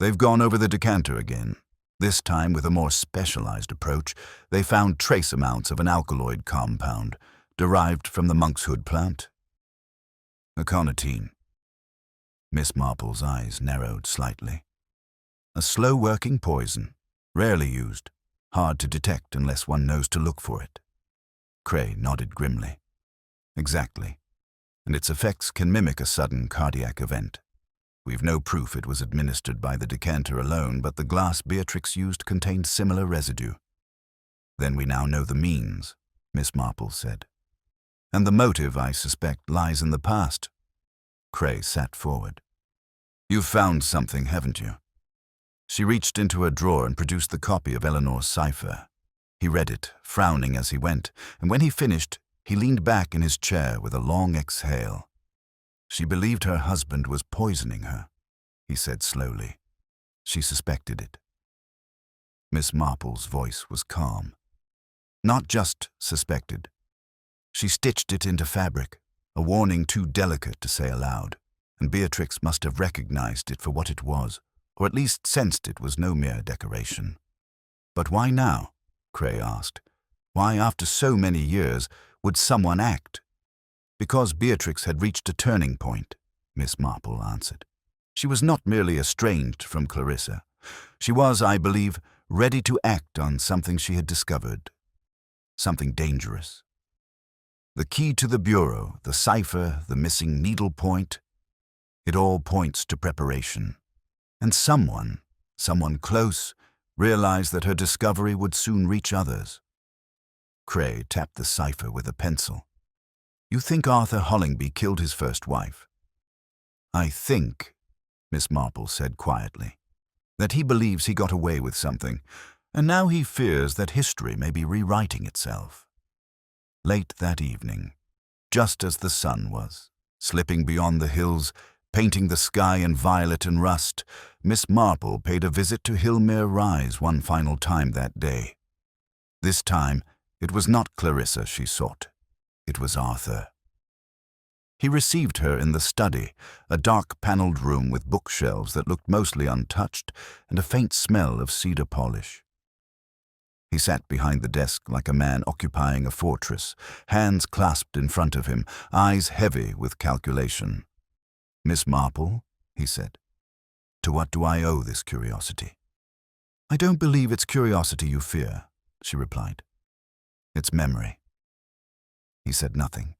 "They've gone over the decanter again. This time, with a more specialized approach, they found trace amounts of an alkaloid compound, derived from the monkshood plant. Aconitine." Miss Marple's eyes narrowed slightly. "A slow-working poison. Rarely used, hard to detect unless one knows to look for it." Cray nodded grimly. "Exactly. And its effects can mimic a sudden cardiac event. We've no proof it was administered by the decanter alone, but the glass Beatrix used contained similar residue." "Then we now know the means," Miss Marple said. "And the motive, I suspect, lies in the past." Cray sat forward. "You've found something, haven't you?" She reached into her drawer and produced the copy of Eleanor's cipher. He read it, frowning as he went, and when he finished, he leaned back in his chair with a long exhale. "She believed her husband was poisoning her," he said slowly. "She suspected it." Miss Marple's voice was calm. "Not just suspected. She stitched it into fabric, a warning too delicate to say aloud, and Beatrix must have recognized it for what it was, or at least sensed it was no mere decoration." "But why now?" Cray asked. "Why, after so many years, would someone act?" "Because Beatrix had reached a turning point," Miss Marple answered. "She was not merely estranged from Clarissa. She was, I believe, ready to act on something she had discovered. Something dangerous. The key to the bureau, the cipher, the missing needlepoint, It all points to preparation. And someone close, realized that her discovery would soon reach others. Cray tapped the cipher with a pencil. You think Arthur Hollingby killed his first wife? I think, Miss Marple said quietly, that he believes he got away with something, and now he fears that history may be rewriting itself. Late that evening, just as the sun was slipping beyond the hills, painting the sky in violet and rust, Miss Marple paid a visit to Hillmere Rise one final time that day. This time, it was not Clarissa she sought. It was Arthur. He received her in the study, a dark-paneled room with bookshelves that looked mostly untouched and a faint smell of cedar polish. He sat behind the desk like a man occupying a fortress, hands clasped in front of him, eyes heavy with calculation. Miss Marple, he said, to what do I owe this curiosity? I don't believe it's curiosity you fear, she replied. It's memory. He said nothing.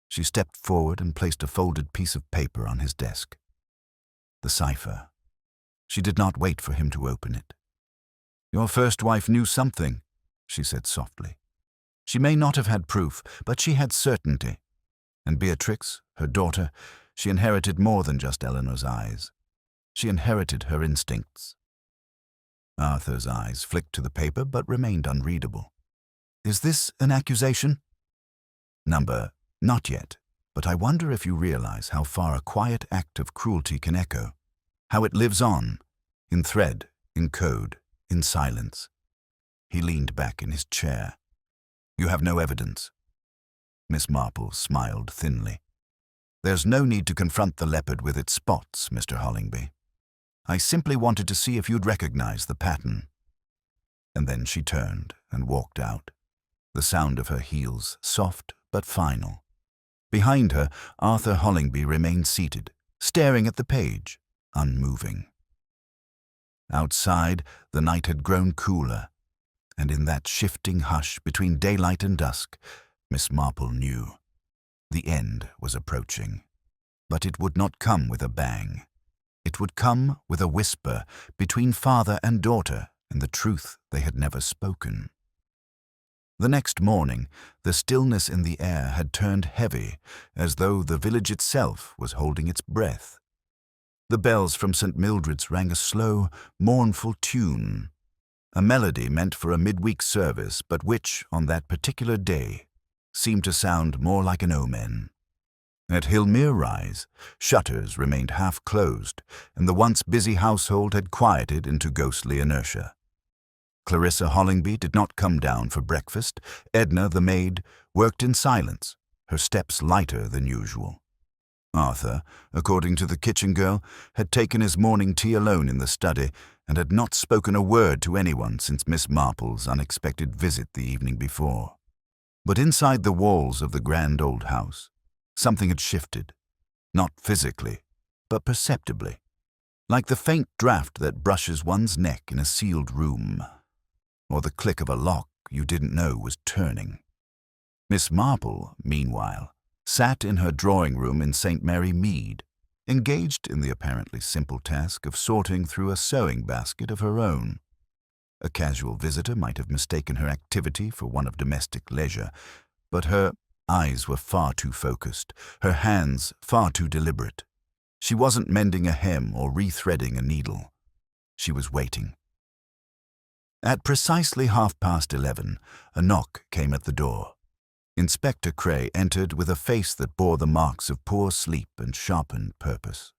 She stepped forward and placed a folded piece of paper on his desk. The cipher. She did not wait for him to open it. Your first wife knew something, she said softly. She may not have had proof, but she had certainty. And Beatrix, her daughter, she inherited more than just Eleanor's eyes. She inherited her instincts. Arthur's eyes flicked to the paper but remained unreadable. Is this an accusation? Number, not yet, but I wonder if you realize how far a quiet act of cruelty can echo, how it lives on, in thread, in code, in silence. He leaned back in his chair. You have no evidence. Miss Marple smiled thinly. There's no need to confront the leopard with its spots, Mr. Hollingby. I simply wanted to see if you'd recognize the pattern. And then she turned and walked out, the sound of her heels soft but final. Behind her, Arthur Hollingby remained seated, staring at the page, unmoving. Outside, the night had grown cooler, and in that shifting hush between daylight and dusk, Miss Marple knew. The end was approaching. But it would not come with a bang. It would come with a whisper between father and daughter and the truth they had never spoken. The next morning, the stillness in the air had turned heavy, as though the village itself was holding its breath. The bells from St. Mildred's rang a slow, mournful tune, a melody meant for a midweek service, but which, on that particular day, seemed to sound more like an omen. At Hillmere Rise, shutters remained half-closed, and the once busy household had quieted into ghostly inertia. Clarissa Hollingby did not come down for breakfast. Edna, the maid, worked in silence, her steps lighter than usual. Arthur, according to the kitchen girl, had taken his morning tea alone in the study and had not spoken a word to anyone since Miss Marple's unexpected visit the evening before. But inside the walls of the grand old house, something had shifted, not physically, but perceptibly, like the faint draught that brushes one's neck in a sealed room, or the click of a lock you didn't know was turning. Miss Marple, meanwhile, sat in her drawing-room in St. Mary Mead, engaged in the apparently simple task of sorting through a sewing basket of her own. A casual visitor might have mistaken her activity for one of domestic leisure, but her eyes were far too focused, her hands far too deliberate. She wasn't mending a hem or rethreading a needle. She was waiting. At precisely 11:30, a knock came at the door. Inspector Cray entered with a face that bore the marks of poor sleep and sharpened purpose.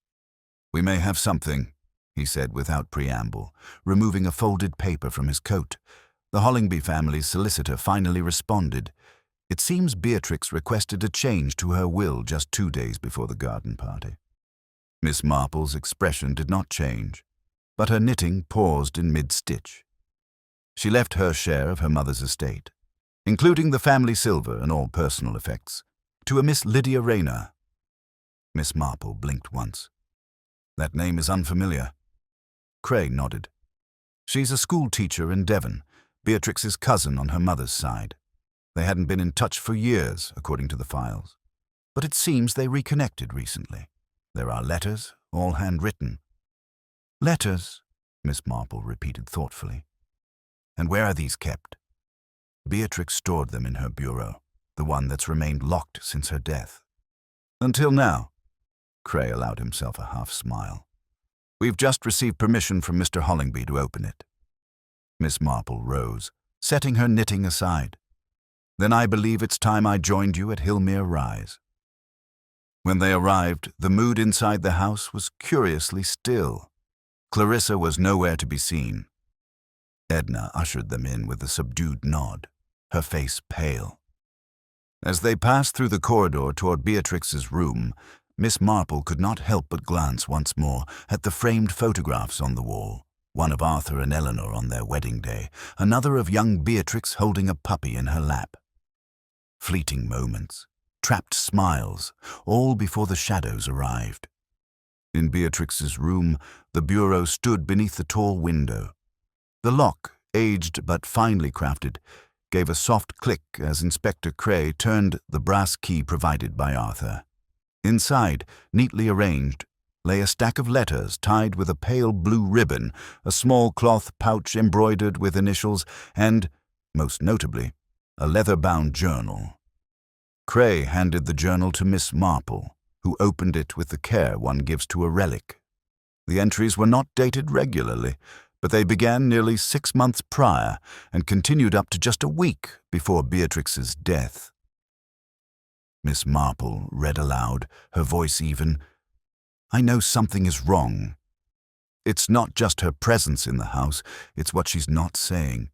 "We may have something," he said without preamble, removing a folded paper from his coat. The Hollingby family's solicitor finally responded. It seems Beatrix requested a change to her will just 2 days before the garden party. Miss Marple's expression did not change, but her knitting paused in mid-stitch. She left her share of her mother's estate, including the family silver and all personal effects, to a Miss Lydia Rayner. Miss Marple blinked once. "That name is unfamiliar." Cray nodded. "She's a school teacher in Devon, Beatrix's cousin on her mother's side. They hadn't been in touch for years, according to the files, but it seems they reconnected recently. There are letters, all handwritten. Letters, Miss Marple repeated thoughtfully. And where are these kept? Beatrix stored them in her bureau, the one that's remained locked since her death. Until now. Cray allowed himself a half smile. We've just received permission from Mr. Hollingby to open it. Miss Marple rose, setting her knitting aside. Then I believe it's time I joined you at Hillmere Rise. When they arrived, the mood inside the house was curiously still. Clarissa was nowhere to be seen. Edna ushered them in with a subdued nod, her face pale. As they passed through the corridor toward Beatrix's room, Miss Marple could not help but glance once more at the framed photographs on the wall, one of Arthur and Eleanor on their wedding day, another of young Beatrix holding a puppy in her lap. Fleeting moments, trapped smiles, all before the shadows arrived. In Beatrix's room, the bureau stood beneath the tall window. The lock, aged but finely crafted, gave a soft click as Inspector Cray turned the brass key provided by Arthur. Inside, neatly arranged, lay a stack of letters tied with a pale blue ribbon, a small cloth pouch embroidered with initials, and, most notably, a leather-bound journal. Cray handed the journal to Miss Marple, who opened it with the care one gives to a relic. The entries were not dated regularly, but they began nearly 6 months prior and continued up to just a week before Beatrix's death. Miss Marple read aloud, her voice even. I know something is wrong. It's not just her presence in the house, it's what she's not saying.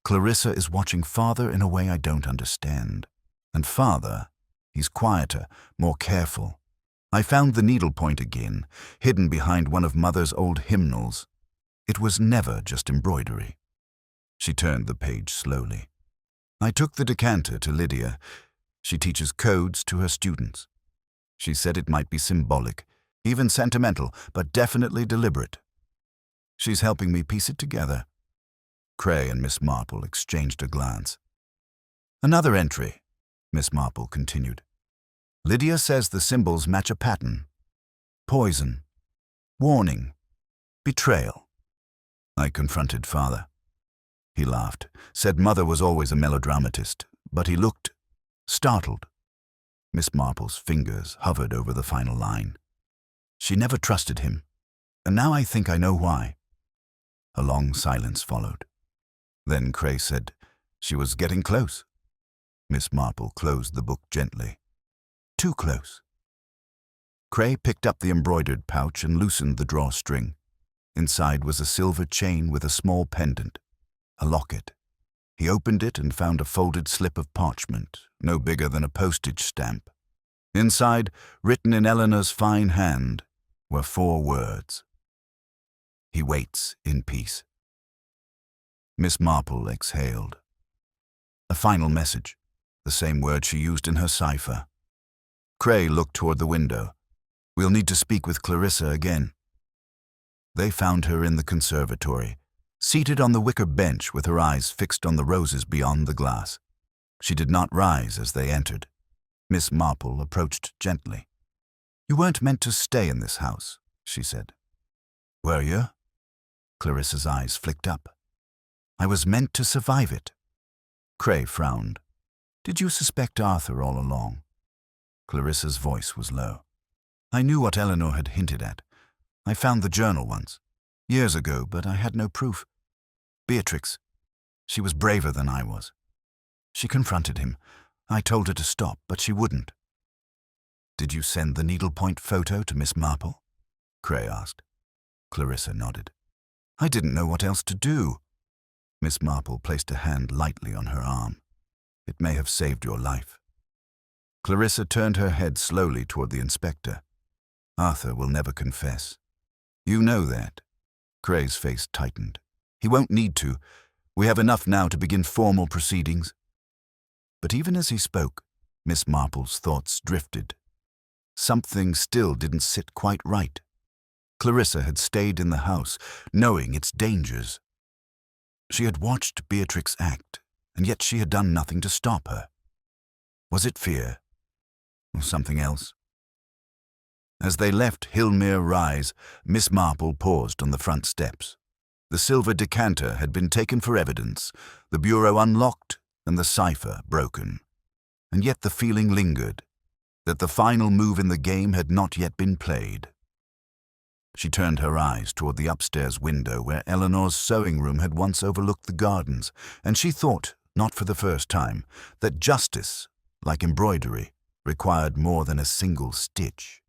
Clarissa is watching Father in a way I don't understand. And Father, he's quieter, more careful. I found the needlepoint again, hidden behind one of Mother's old hymnals. It was never just embroidery. She turned the page slowly. I took the decanter to Lydia. She teaches codes to her students. She said it might be symbolic, even sentimental, but definitely deliberate. She's helping me piece it together. Cray and Miss Marple exchanged a glance. Another entry, Miss Marple continued. Lydia says the symbols match a pattern. Poison, warning, betrayal. I confronted Father. He laughed, said Mother was always a melodramatist, but he looked startled. Miss Marple's fingers hovered over the final line. She never trusted him, and now I think I know why. A long silence followed. Then Cray said she was getting close. Miss Marple closed the book gently. Too close. Cray picked up the embroidered pouch and loosened the drawstring. Inside was a silver chain with a small pendant, a locket. He opened it and found a folded slip of parchment, no bigger than a postage stamp. Inside, written in Eleanor's fine hand, were 4 words. He waits in peace. Miss Marple exhaled. A final message, the same word she used in her cipher. Cray looked toward the window. We'll need to speak with Clarissa again. They found her in the conservatory, seated on the wicker bench with her eyes fixed on the roses beyond the glass. She did not rise as they entered. Miss Marple approached gently. You weren't meant to stay in this house, she said. Were you? Clarissa's eyes flicked up. I was meant to survive it. Cray frowned. Did you suspect Arthur all along? Clarissa's voice was low. I knew what Eleanor had hinted at. I found the journal once, years ago, but I had no proof. Beatrix, she was braver than I was. She confronted him. I told her to stop, but she wouldn't. Did you send the needlepoint photo to Miss Marple? Cray asked. Clarissa nodded. I didn't know what else to do. Miss Marple placed a hand lightly on her arm. It may have saved your life. Clarissa turned her head slowly toward the inspector. Arthur will never confess. You know that. Cray's face tightened. He won't need to. We have enough now to begin formal proceedings. But even as he spoke, Miss Marple's thoughts drifted. Something still didn't sit quite right. Clarissa had stayed in the house, knowing its dangers. She had watched Beatrix act, and yet she had done nothing to stop her. Was it fear? Or something else? As they left Hillmere Rise, Miss Marple paused on the front steps. The silver decanter had been taken for evidence, the bureau unlocked, and the cipher broken. And yet the feeling lingered, that the final move in the game had not yet been played. She turned her eyes toward the upstairs window where Eleanor's sewing room had once overlooked the gardens, and she thought, not for the first time, that justice, like embroidery, required more than a single stitch.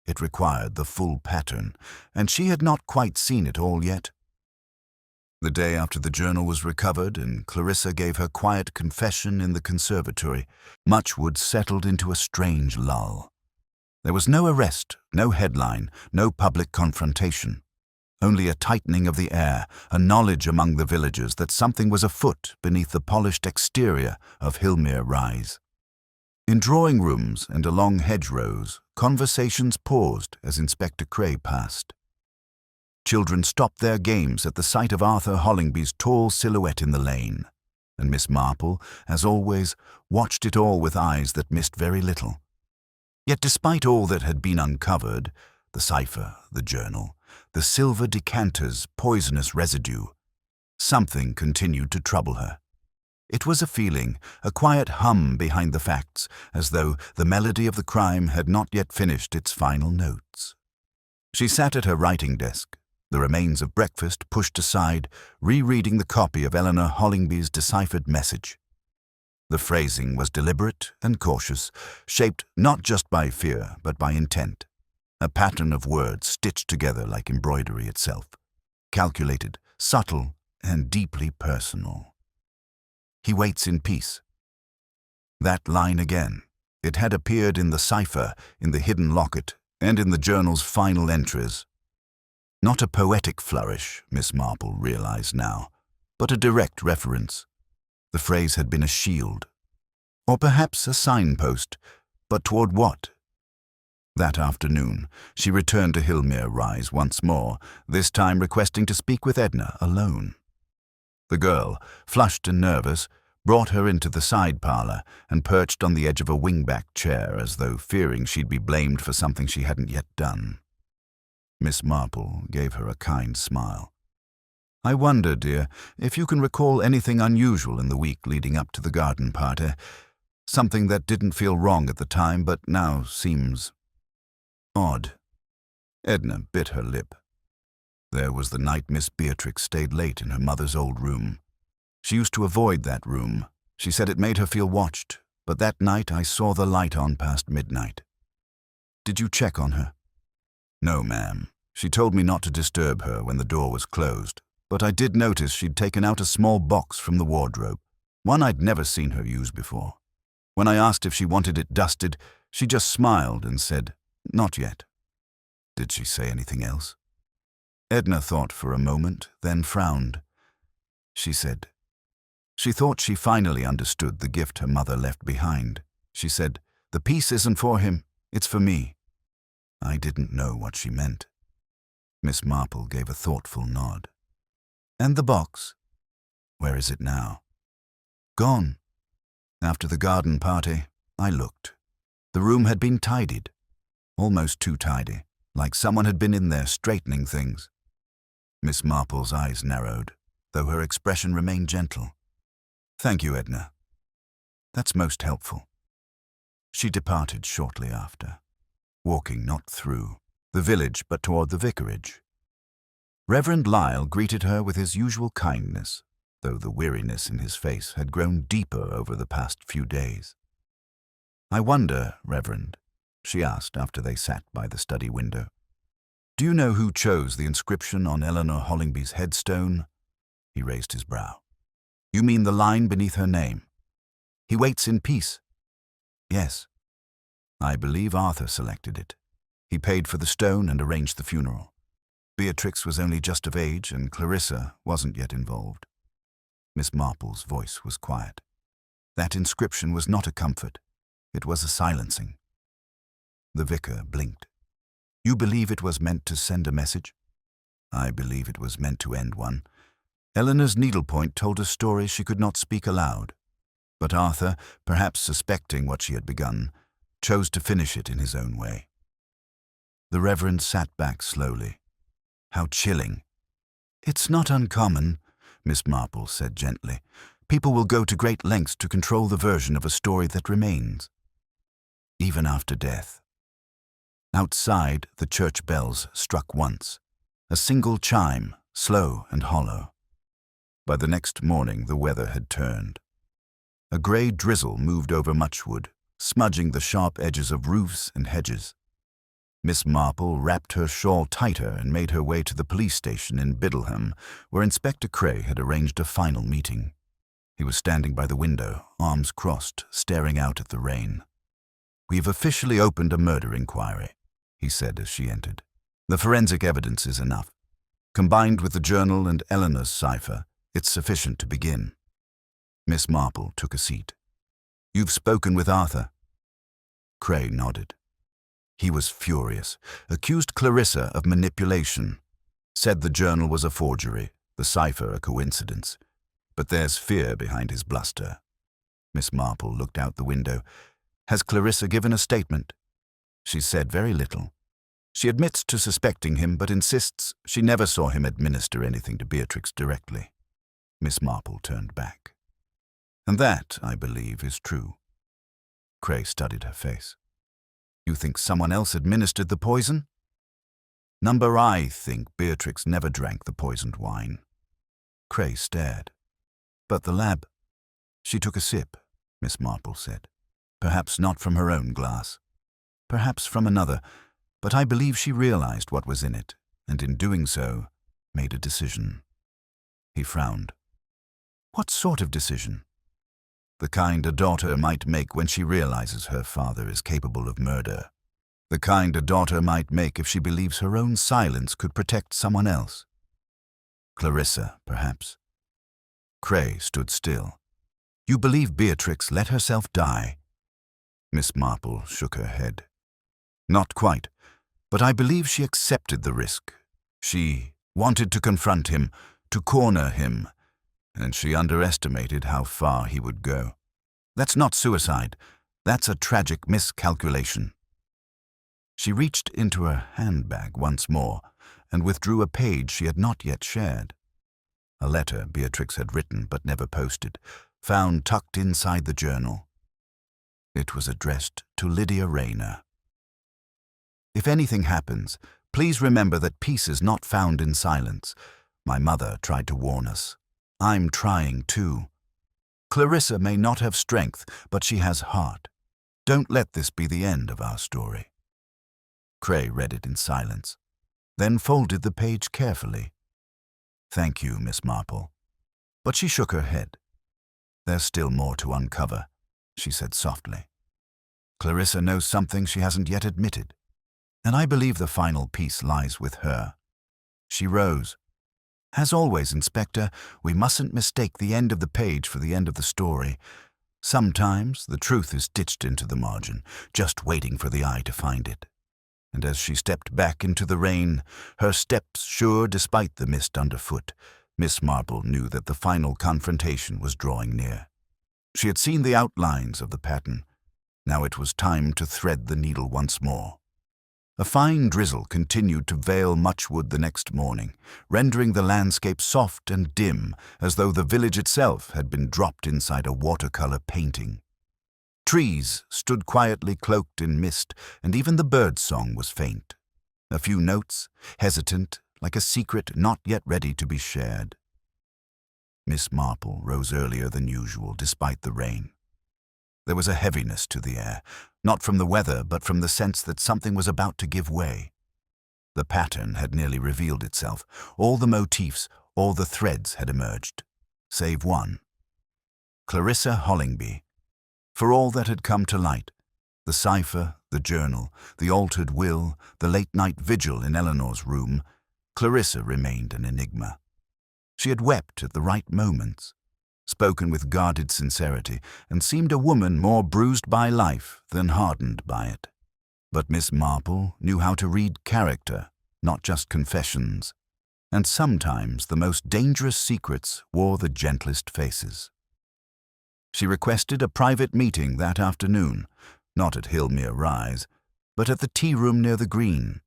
It required the full pattern, and she had not quite seen it all yet. The day after the journal was recovered and Clarissa gave her quiet confession in the conservatory, Muchwood settled into a strange lull. There was no arrest, no headline, no public confrontation. Only a tightening of the air, a knowledge among the villagers that something was afoot beneath the polished exterior of Hillmere Rise. In drawing rooms and along hedgerows, conversations paused as Inspector Cray passed. Children stopped their games at the sight of Arthur Hollingby's tall silhouette in the lane, and Miss Marple, as always, watched it all with eyes that missed very little. Yet despite all that had been uncovered, the cipher, the journal, the silver decanter's poisonous residue, something continued to trouble her. It was a feeling, a quiet hum behind the facts, as though the melody of the crime had not yet finished its final notes. She sat at her writing desk, the remains of breakfast pushed aside, rereading the copy of Eleanor Hollingby's deciphered message. The phrasing was deliberate and cautious, shaped not just by fear but by intent, a pattern of words stitched together like embroidery itself, calculated, subtle, and deeply personal. He waits in peace. That line again. It had appeared in the cipher, in the hidden locket, and in the journal's final entries. Not a poetic flourish, Miss Marple realized now, but a direct reference. The phrase had been a shield, or perhaps a signpost, but toward what? That afternoon, she returned to Hillmere Rise once more, this time requesting to speak with Edna alone. The girl, flushed and nervous, brought her into the side parlor and perched on the edge of a wingback chair as though fearing she'd be blamed for something she hadn't yet done. Miss Marple gave her a kind smile. "I wonder, dear, if you can recall anything unusual in the week leading up to the garden party, something that didn't feel wrong at the time but now seems odd." Edna bit her lip. There was the night Miss Beatrix stayed late in her mother's old room. She used to avoid that room. She said it made her feel watched, but that night I saw the light on past midnight. Did you check on her? No, ma'am. She told me not to disturb her when the door was closed, but I did notice she'd taken out a small box from the wardrobe, one I'd never seen her use before. When I asked if she wanted it dusted, she just smiled and said, "Not yet." Did she say anything else? Edna thought for a moment, then frowned. She said, she thought she finally understood the gift her mother left behind. She said, "The piece isn't for him, it's for me." I didn't know what she meant. Miss Marple gave a thoughtful nod. "And the box? Where is it now?" "Gone. After the garden party, I looked. The room had been tidied, almost too tidy, like someone had been in there straightening things." Miss Marple's eyes narrowed, though her expression remained gentle. "Thank you, Edna. That's most helpful." She departed shortly after, walking not through the village but toward the vicarage. Reverend Lyle greeted her with his usual kindness, though the weariness in his face had grown deeper over the past few days. "I wonder, Reverend," she asked after they sat by the study window, "do you know who chose the inscription on Eleanor Hollingby's headstone?" He raised his brow. "You mean the line beneath her name? 'He waits in peace.'" "Yes. I believe Arthur selected it. He paid for the stone and arranged the funeral. Beatrix was only just of age and Clarissa wasn't yet involved." Miss Marple's voice was quiet. That inscription was not a comfort. It was a silencing. The vicar blinked. "You believe it was meant to send a message?" "I believe it was meant to end one. Eleanor's needlepoint told a story she could not speak aloud. But Arthur, perhaps suspecting what she had begun, chose to finish it in his own way." The Reverend sat back slowly. How chilling. "It's not uncommon," Miss Marple said gently. "People will go to great lengths to control the version of a story that remains, even after death." Outside, the church bells struck once, a single chime, slow and hollow. By the next morning, the weather had turned. A grey drizzle moved over Muchwood, smudging the sharp edges of roofs and hedges. Miss Marple wrapped her shawl tighter and made her way to the police station in Biddleham, where Inspector Cray had arranged a final meeting. He was standing by the window, arms crossed, staring out at the rain. "We've officially opened a murder inquiry," he said as she entered. "The forensic evidence is enough. Combined with the journal and Eleanor's cipher, it's sufficient to begin." Miss Marple took a seat. "You've spoken with Arthur?" Cray nodded. He was furious, accused Clarissa of manipulation, said the journal was a forgery, the cipher a coincidence. But there's fear behind his bluster. Miss Marple looked out the window. "Has Clarissa given a statement?" "She said very little. She admits to suspecting him, but insists she never saw him administer anything to Beatrix directly." Miss Marple turned back. "And that, I believe, is true." Cray studied her face. "You think someone else administered the poison?" I think Beatrix never drank the poisoned wine." Cray stared. "But the lab—" "She took a sip," Miss Marple said. "Perhaps not from her own glass. Perhaps from another, but I believe she realized what was in it, and in doing so, made a decision." He frowned. "What sort of decision?" "The kind a daughter might make when she realizes her father is capable of murder. The kind a daughter might make if she believes her own silence could protect someone else. Clarissa, perhaps." Cray stood still. "You believe Beatrix let herself die?" Miss Marple shook her head. "Not quite, but I believe she accepted the risk. She wanted to confront him, to corner him, and she underestimated how far he would go. That's not suicide. That's a tragic miscalculation." She reached into her handbag once more and withdrew a page she had not yet shared. A letter Beatrix had written but never posted, found tucked inside the journal. It was addressed to Lydia Rayner. "If anything happens, please remember that peace is not found in silence. My mother tried to warn us. I'm trying too. Clarissa may not have strength, but she has heart. Don't let this be the end of our story." Cray read it in silence, then folded the page carefully. "Thank you, Miss Marple." But she shook her head. "There's still more to uncover," she said softly. "Clarissa knows something she hasn't yet admitted, and I believe the final piece lies with her." She rose. "As always, Inspector, we mustn't mistake the end of the page for the end of the story. Sometimes the truth is stitched into the margin, just waiting for the eye to find it." And as she stepped back into the rain, her steps sure despite the mist underfoot, Miss Marple knew that the final confrontation was drawing near. She had seen the outlines of the pattern. Now it was time to thread the needle once more. A fine drizzle continued to veil Muchwood the next morning, rendering the landscape soft and dim, as though the village itself had been dropped inside a watercolor painting. Trees stood quietly cloaked in mist, and even the bird's song was faint. A few notes, hesitant, like a secret not yet ready to be shared. Miss Marple rose earlier than usual, despite the rain. There was a heaviness to the air, not from the weather, but from the sense that something was about to give way. The pattern had nearly revealed itself. All the motifs, all the threads had emerged, save one. Clarissa Hollingby. For all that had come to light, the cipher, the journal, the altered will, the late-night vigil in Eleanor's room, Clarissa remained an enigma. She had wept at the right moments, spoken with guarded sincerity, and seemed a woman more bruised by life than hardened by it. But Miss Marple knew how to read character, not just confessions, and sometimes the most dangerous secrets wore the gentlest faces. She requested a private meeting that afternoon, not at Hillmere Rise, but at the tea room near the green,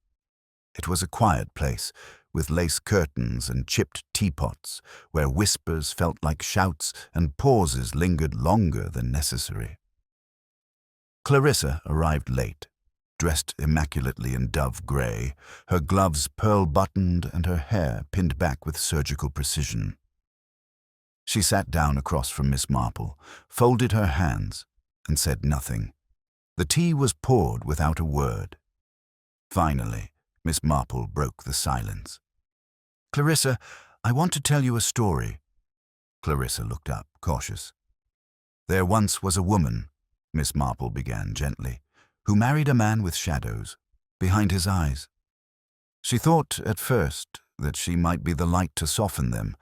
It was a quiet place, with lace curtains and chipped teapots, where whispers felt like shouts and pauses lingered longer than necessary. Clarissa arrived late, dressed immaculately in dove grey, her gloves pearl-buttoned and her hair pinned back with surgical precision. She sat down across from Miss Marple, folded her hands, and said nothing. The tea was poured without a word. Finally, Miss Marple broke the silence. "Clarissa, I want to tell you a story." Clarissa looked up, cautious. "There once was a woman," Miss Marple began gently, "who married a man with shadows behind his eyes. She thought at first that she might be the light to soften them,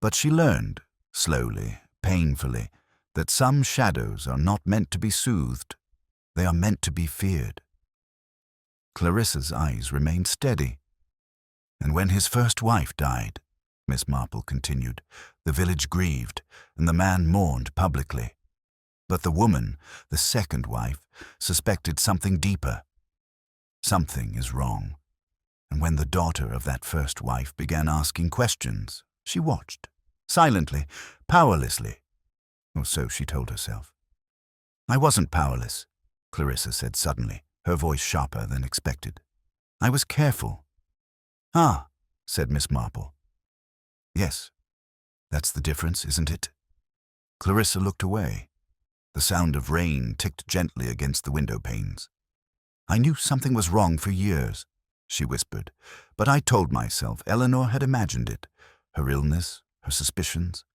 but she learned, slowly, painfully, that some shadows are not meant to be soothed. They are meant to be feared." Clarissa's eyes remained steady. "And when his first wife died," Miss Marple continued, "the village grieved, and the man mourned publicly. But the woman, the second wife, suspected something deeper. Something is wrong. And when the daughter of that first wife began asking questions, she watched, silently, powerlessly, or so she told herself. "I wasn't powerless," Clarissa said suddenly, her voice sharper than expected. "I was careful." "Ah," said Miss Marple. "Yes, that's the difference, isn't it?" Clarissa looked away. The sound of rain ticked gently against the window panes. "I knew something was wrong for years," she whispered, "but I told myself Eleanor had imagined it, her illness, her suspicions.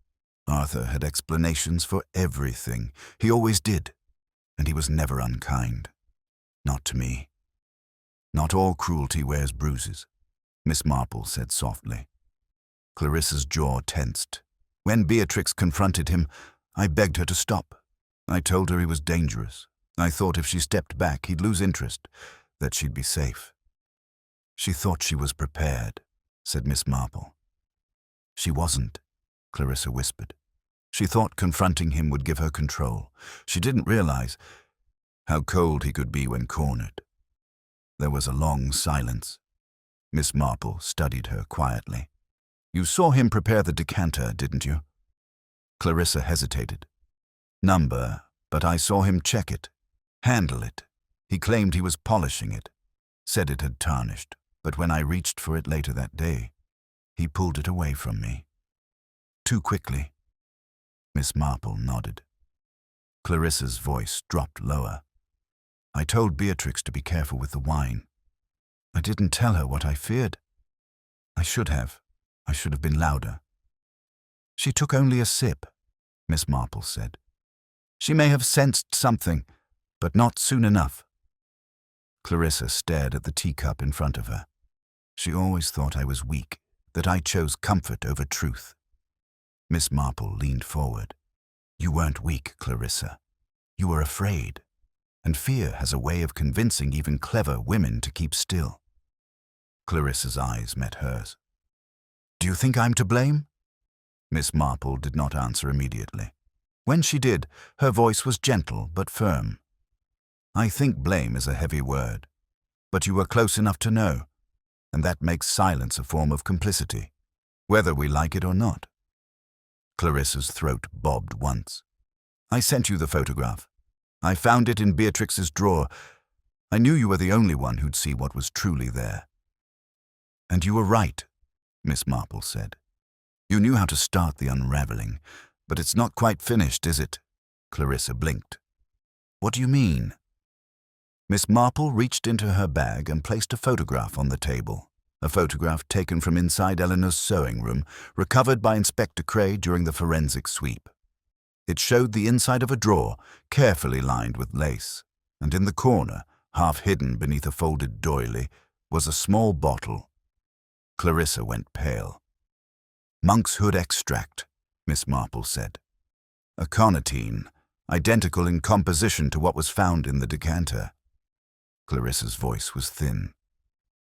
Arthur had explanations for everything. He always did, and he was never unkind. Not to me. Not all cruelty wears bruises," Miss Marple said softly. Clarissa's jaw tensed. "When Beatrix confronted him, I begged her to stop. I told her he was dangerous. I thought if she stepped back, he'd lose interest, that she'd be safe." "She thought she was prepared," said Miss Marple. "She wasn't," Clarissa whispered. "She thought confronting him would give her control. She didn't realize how cold he could be when cornered." There was a long silence. Miss Marple studied her quietly. "You saw him prepare the decanter, didn't you?" Clarissa hesitated. "Number, but I saw him check it, handle it. He claimed he was polishing it, said it had tarnished, but when I reached for it later that day, he pulled it away from me. Too quickly." Miss Marple nodded. Clarissa's voice dropped lower. "I told Beatrix to be careful with the wine. I didn't tell her what I feared. I should have. I should have been louder." "She took only a sip," Miss Marple said. "She may have sensed something, but not soon enough." Clarissa stared at the teacup in front of her. "She always thought I was weak, that I chose comfort over truth." Miss Marple leaned forward. "You weren't weak, Clarissa. You were afraid, and fear has a way of convincing even clever women to keep still." Clarissa's eyes met hers. "Do you think I'm to blame?" Miss Marple did not answer immediately. When she did, her voice was gentle but firm. "I think blame is a heavy word, but you were close enough to know, and that makes silence a form of complicity, whether we like it or not." Clarissa's throat bobbed once. "I sent you the photograph. I found it in Beatrix's drawer. I knew you were the only one who'd see what was truly there." "And you were right," Miss Marple said. "You knew how to start the unraveling, but it's not quite finished, is it?" Clarissa blinked. "What do you mean?" Miss Marple reached into her bag and placed a photograph on the table, a photograph taken from inside Eleanor's sewing room, recovered by Inspector Cray during the forensic sweep. It showed the inside of a drawer, carefully lined with lace, and in the corner, half hidden beneath a folded doily, was a small bottle. Clarissa went pale. "Monk's Hood extract," Miss Marple said. "A carnitine, identical in composition to what was found in the decanter." Clarissa's voice was thin.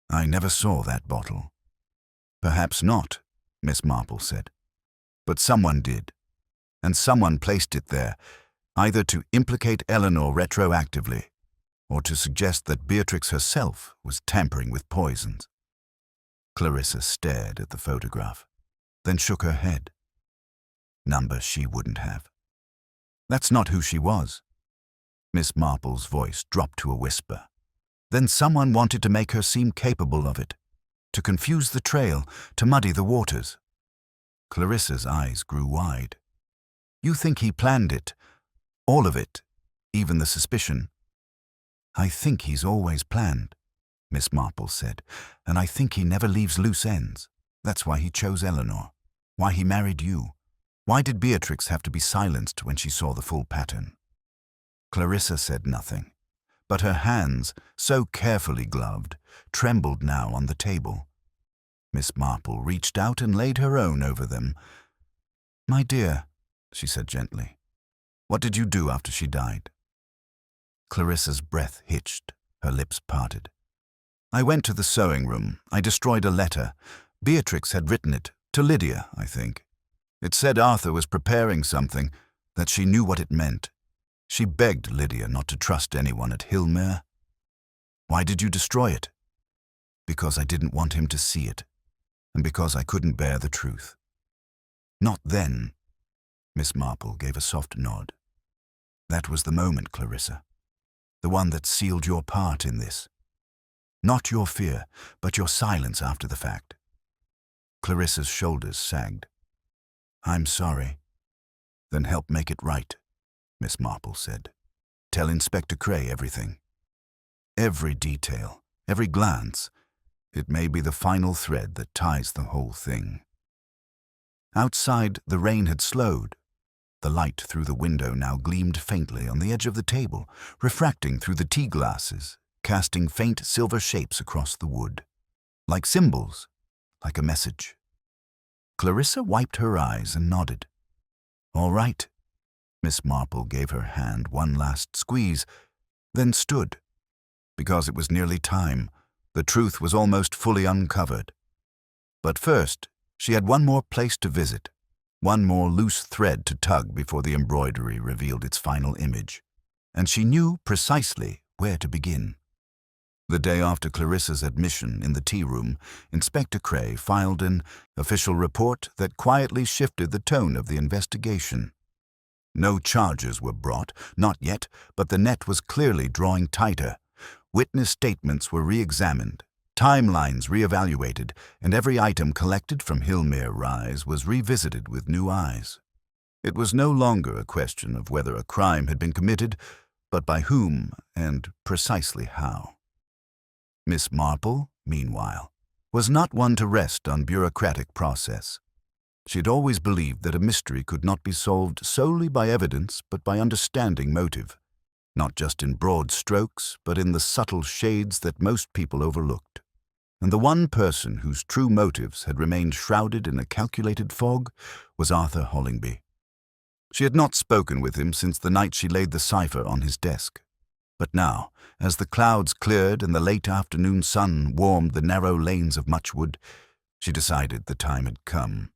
"I never saw that bottle." "Perhaps not," Miss Marple said. "But someone did, and someone placed it there, either to implicate Eleanor retroactively, or to suggest that Beatrix herself was tampering with poisons." Clarissa stared at the photograph, then shook her head. Number she wouldn't have. That's not who she was. Miss Marple's voice dropped to a whisper. Then someone wanted to make her seem capable of it, to confuse the trail, to muddy the waters. Clarissa's eyes grew wide. You think he planned it? All of it? Even the suspicion? I think he's always planned, Miss Marple said, and I think he never leaves loose ends. That's why he chose Eleanor, why he married you. Why did Beatrix have to be silenced when she saw the full pattern? Clarissa said nothing, but her hands, so carefully gloved, trembled now on the table. Miss Marple reached out and laid her own over them. My dear, she said gently, what did you do after she died? Clarissa's breath hitched, her lips parted. I went to the sewing room. I destroyed a letter. Beatrix had written it, to Lydia, I think. It said Arthur was preparing something, that she knew what it meant. She begged Lydia not to trust anyone at Hillmere. Why did you destroy it? Because I didn't want him to see it, and because I couldn't bear the truth. Not then. Miss Marple gave a soft nod. That was the moment, Clarissa. The one that sealed your part in this. Not your fear, but your silence after the fact. Clarissa's shoulders sagged. I'm sorry. Then help make it right, Miss Marple said. Tell Inspector Cray everything. Every detail, every glance. It may be the final thread that ties the whole thing. Outside, the rain had slowed. The light through the window now gleamed faintly on the edge of the table, refracting through the tea glasses, casting faint silver shapes across the wood. Like symbols, like a message. Clarissa wiped her eyes and nodded. All right. Miss Marple gave her hand one last squeeze, then stood. Because it was nearly time, the truth was almost fully uncovered. But first, she had one more place to visit, one more loose thread to tug before the embroidery revealed its final image, and she knew precisely where to begin. The day after Clarissa's admission in the tea room, Inspector Cray filed an official report that quietly shifted the tone of the investigation. No charges were brought, not yet, but the net was clearly drawing tighter. Witness statements were re-examined, timelines re-evaluated, and every item collected from Hillmere Rise was revisited with new eyes. It was no longer a question of whether a crime had been committed, but by whom and precisely how. Miss Marple, meanwhile, was not one to rest on bureaucratic process. She had always believed that a mystery could not be solved solely by evidence but by understanding motive, not just in broad strokes but in the subtle shades that most people overlooked. And the one person whose true motives had remained shrouded in a calculated fog was Arthur Hollingby. She had not spoken with him since the night she laid the cipher on his desk. But now, as the clouds cleared and the late afternoon sun warmed the narrow lanes of Muchwood, she decided the time had come.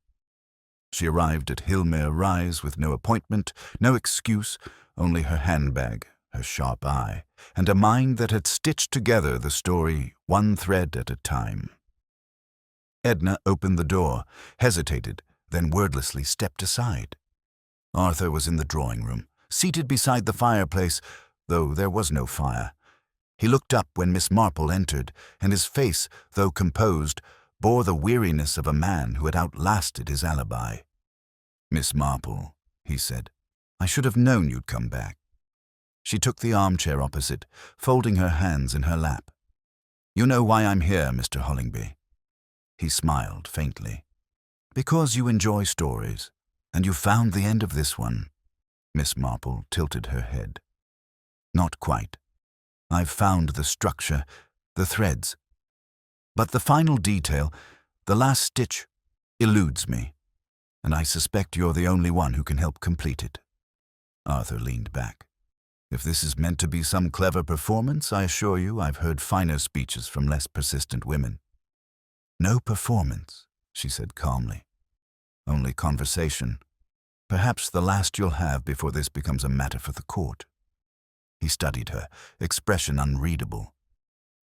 She arrived at Hillmere Rise with no appointment, no excuse, only her handbag, her sharp eye, and a mind that had stitched together the story one thread at a time. Edna opened the door, hesitated, then wordlessly stepped aside. Arthur was in the drawing room, seated beside the fireplace, though there was no fire. He looked up when Miss Marple entered, and his face, though composed, bore the weariness of a man who had outlasted his alibi. Miss Marple, he said, I should have known you'd come back. She took the armchair opposite, folding her hands in her lap. You know why I'm here, Mr. Hollingby. He smiled faintly. Because you enjoy stories, and you found the end of this one. Miss Marple tilted her head. Not quite. I've found the structure, the threads. But the final detail, the last stitch, eludes me, and I suspect you're the only one who can help complete it. Arthur leaned back. If this is meant to be some clever performance, I assure you I've heard finer speeches from less persistent women. No performance, she said calmly. Only conversation. Perhaps the last you'll have before this becomes a matter for the court. He studied her, expression unreadable.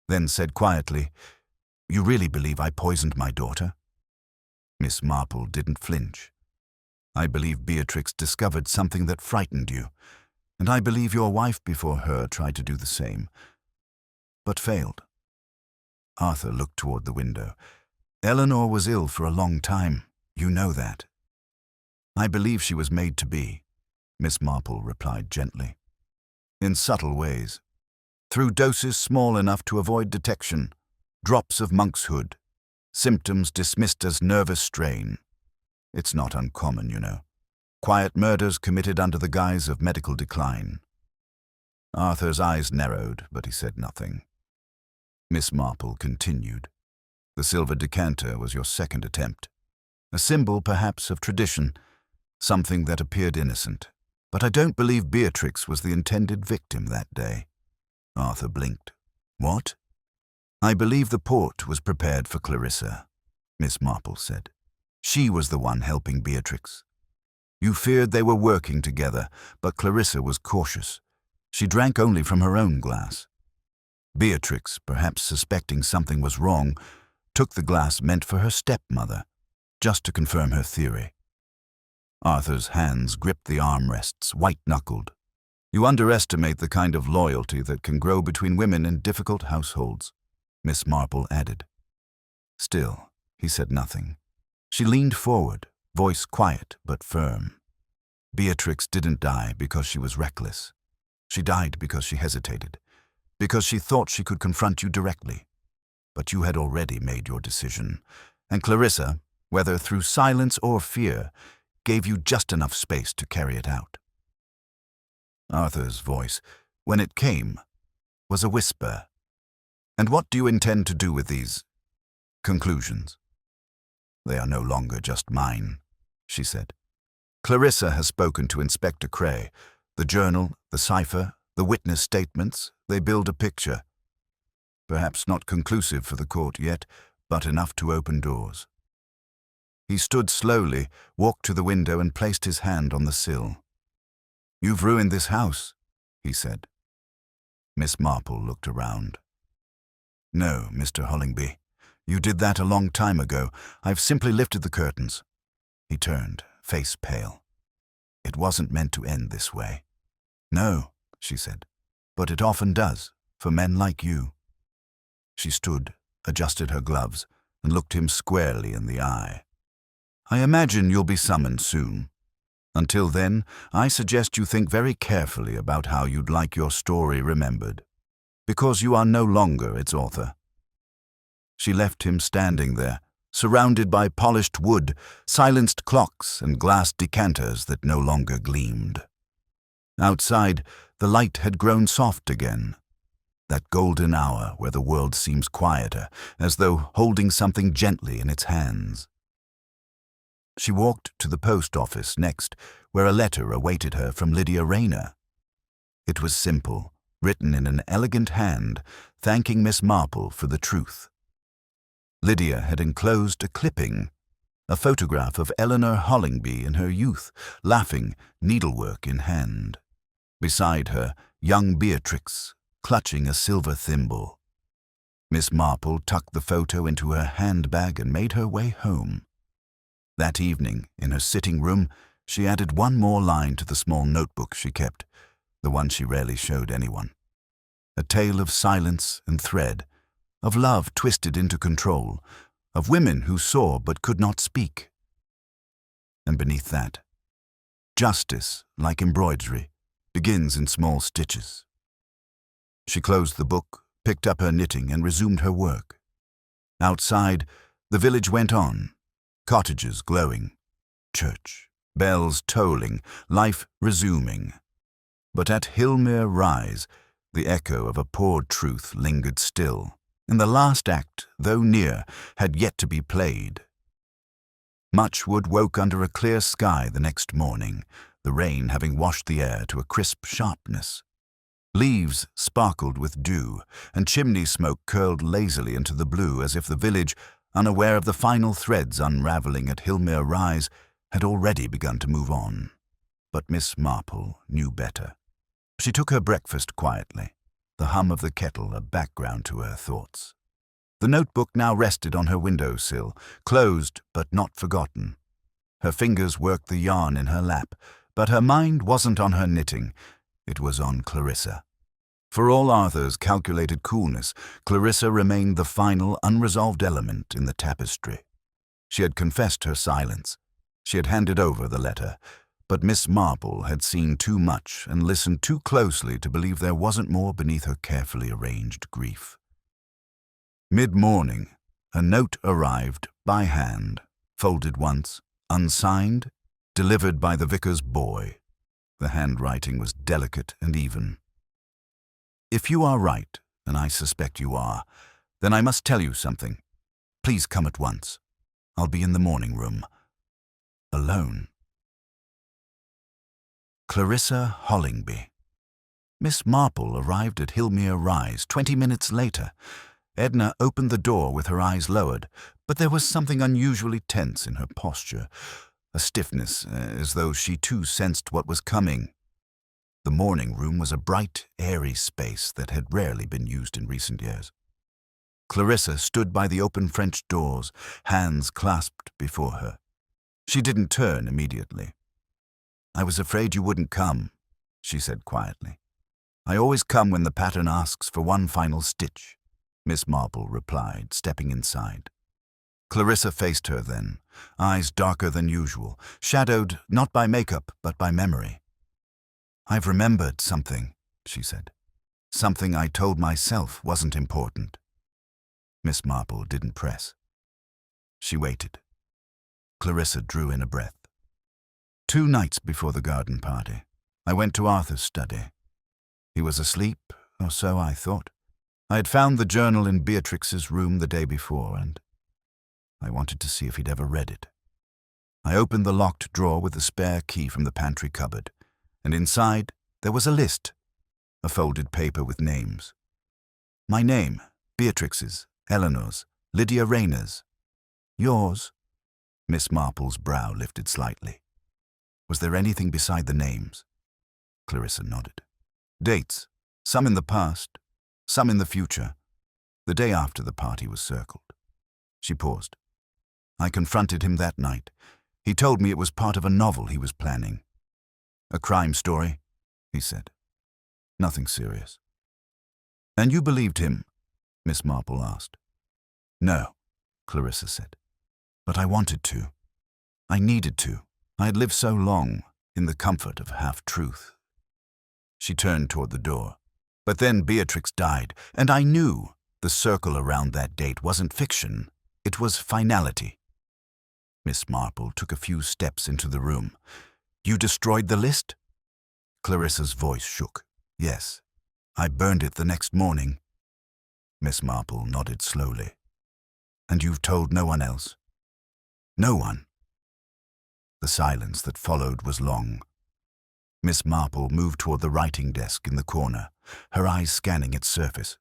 Then said quietly, You really believe I poisoned my daughter? Miss Marple didn't flinch. I believe Beatrix discovered something that frightened you, and I believe your wife before her tried to do the same, but failed. Arthur looked toward the window. Eleanor was ill for a long time. You know that. I believe she was made to be, Miss Marple replied gently. In subtle ways. Through doses small enough to avoid detection, drops of monkshood, symptoms dismissed as nervous strain. It's not uncommon, you know. Quiet murders committed under the guise of medical decline. Arthur's eyes narrowed, but he said nothing. Miss Marple continued. The silver decanter was your second attempt. A symbol, perhaps, of tradition, something that appeared innocent. But I don't believe Beatrix was the intended victim that day. Arthur blinked. What? I believe the port was prepared for Clarissa, Miss Marple said. She was the one helping Beatrix. You feared they were working together, but Clarissa was cautious. She drank only from her own glass. Beatrix, perhaps suspecting something was wrong, took the glass meant for her stepmother, just to confirm her theory. Arthur's hands gripped the armrests, white-knuckled. You underestimate the kind of loyalty that can grow between women in difficult households, Miss Marple added. Still, he said nothing. She leaned forward, voice quiet but firm. Beatrix didn't die because she was reckless. She died because she hesitated, because she thought she could confront you directly. But you had already made your decision, and Clarissa, whether through silence or fear, gave you just enough space to carry it out. Arthur's voice, when it came, was a whisper. And what do you intend to do with these conclusions? They are no longer just mine, she said. Clarissa has spoken to Inspector Cray. The journal, the cipher, the witness statements, they build a picture. Perhaps not conclusive for the court yet, but enough to open doors. He stood slowly, walked to the window and placed his hand on the sill. You've ruined this house, he said. Miss Marple looked around. No, Mr. Hollingby. You did that a long time ago. I've simply lifted the curtains. He turned, face pale. It wasn't meant to end this way. No, she said, but it often does, for men like you. She stood, adjusted her gloves, and looked him squarely in the eye. I imagine you'll be summoned soon. Until then, I suggest you think very carefully about how you'd like your story remembered, because you are no longer its author. She left him standing there, surrounded by polished wood, silenced clocks, and glass decanters that no longer gleamed. Outside, the light had grown soft again, that golden hour where the world seems quieter, as though holding something gently in its hands. She walked to the post office next, where a letter awaited her from Lydia Rayner. It was simple, written in an elegant hand, thanking Miss Marple for the truth. Lydia had enclosed a clipping, a photograph of Eleanor Hollingby in her youth, laughing, needlework in hand. Beside her, young Beatrix, clutching a silver thimble. Miss Marple tucked the photo into her handbag and made her way home. That evening, in her sitting room, she added one more line to the small notebook she kept, the one she rarely showed anyone. A tale of silence and thread, of love twisted into control, of women who saw but could not speak. And beneath that, justice, like embroidery, begins in small stitches. She closed the book, picked up her knitting, and resumed her work. Outside, the village went on, cottages glowing, church, bells tolling, life resuming. But at Hillmere Rise, the echo of a poured truth lingered still, and the last act, though near, had yet to be played. Muchwood woke under a clear sky the next morning, the rain having washed the air to a crisp sharpness. Leaves sparkled with dew, and chimney smoke curled lazily into the blue as if the village, unaware of the final threads unraveling at Hillmere Rise, had already begun to move on. But Miss Marple knew better. She took her breakfast quietly, the hum of the kettle a background to her thoughts. The notebook now rested on her windowsill, closed but not forgotten. Her fingers worked the yarn in her lap, but her mind wasn't on her knitting. It was on Clarissa. For all Arthur's calculated coolness, Clarissa remained the final, unresolved element in the tapestry. She had confessed her silence. She had handed over the letter, but Miss Marple had seen too much and listened too closely to believe there wasn't more beneath her carefully arranged grief. Mid-morning, a note arrived by hand, folded once, unsigned, delivered by the vicar's boy. The handwriting was delicate and even. "If you are right, and I suspect you are, then I must tell you something. Please come at once. I'll be in the morning room. Alone." Clarissa Hollingby. Miss Marple arrived at Hillmere Rise 20 minutes later. Edna opened the door with her eyes lowered, but there was something unusually tense in her posture, a stiffness, as though she too sensed what was coming. The morning room was a bright, airy space that had rarely been used in recent years. Clarissa stood by the open French doors, hands clasped before her. She didn't turn immediately. "I was afraid you wouldn't come," she said quietly. "I always come when the pattern asks for one final stitch," Miss Marple replied, stepping inside. Clarissa faced her then, eyes darker than usual, shadowed not by makeup but by memory. "I've remembered something," she said. "Something I told myself wasn't important." Miss Marple didn't press. She waited. Clarissa drew in a breath. "2 nights before the garden party, I went to Arthur's study. He was asleep, or so I thought. I had found the journal in Beatrix's room the day before, and I wanted to see if he'd ever read it. I opened the locked drawer with the spare key from the pantry cupboard, and inside there was a list, a folded paper with names. My name, Beatrix's, Eleanor's, Lydia Rayner's. Yours?" Miss Marple's brow lifted slightly. "Was there anything beside the names?" Clarissa nodded. "Dates, some in the past, some in the future. The day after the party was circled." She paused. "I confronted him that night. He told me it was part of a novel he was planning." "A crime story?" he said. "Nothing serious." "And you believed him?" Miss Marple asked. "No," Clarissa said. "But I wanted to. I needed to. I had lived so long in the comfort of half-truth." She turned toward the door. "But then Beatrix died, and I knew the circle around that date wasn't fiction. It was finality." Miss Marple took a few steps into the room. "You destroyed the list?" Clarissa's voice shook. "Yes. I burned it the next morning." Miss Marple nodded slowly. "And you've told no one else?" "No one." The silence that followed was long. Miss Marple moved toward the writing desk in the corner, her eyes scanning its surface.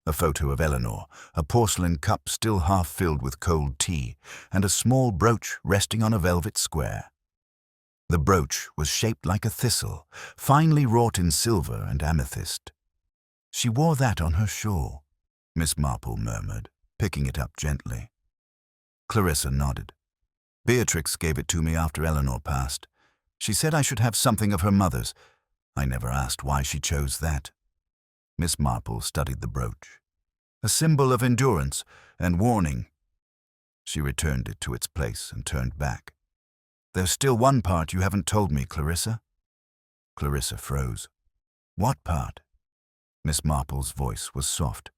A photo of Eleanor, a porcelain cup still half filled with cold tea, and a small brooch resting on a velvet square. The brooch was shaped like a thistle, finely wrought in silver and amethyst. "She wore that on her shawl," Miss Marple murmured, picking it up gently. Clarissa nodded. "Beatrix gave it to me after Eleanor passed. She said I should have something of her mother's. I never asked why she chose that." Miss Marple studied the brooch. "A symbol of endurance and warning." She returned it to its place and turned back. "There's still one part you haven't told me, Clarissa." Clarissa froze. "What part?" Miss Marple's voice was soft.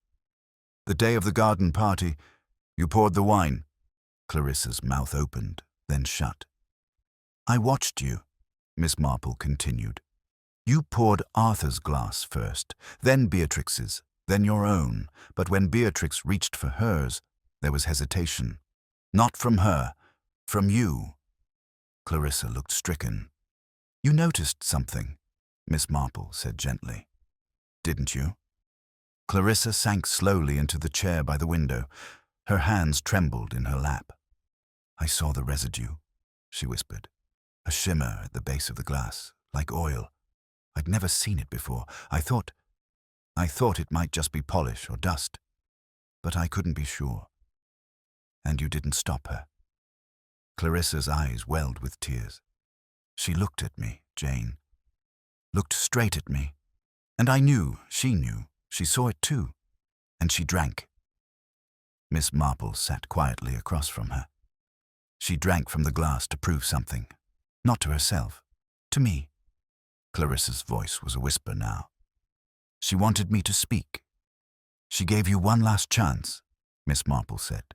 "The day of the garden party, you poured the wine." Clarissa's mouth opened, then shut. "I watched you," Miss Marple continued. "You poured Arthur's glass first, then Beatrix's, then your own, but when Beatrix reached for hers, there was hesitation. Not from her, from you." Clarissa looked stricken. "You noticed something," Miss Marple said gently. "Didn't you?" Clarissa sank slowly into the chair by the window. Her hands trembled in her lap. "I saw the residue," she whispered. "A shimmer at the base of the glass, like oil. I'd never seen it before. I thought it might just be polish or dust." but I couldn't be sure. And you didn't stop her." Clarissa's eyes welled with tears. She looked at me, Jane. Looked straight at me. And I knew, she saw it too. And she drank. Miss Marple sat quietly across from her. She drank from the glass to prove something. Not to herself, to me. Clarissa's voice was a whisper now. "She wanted me to speak. She gave you one last chance," Miss Marple said.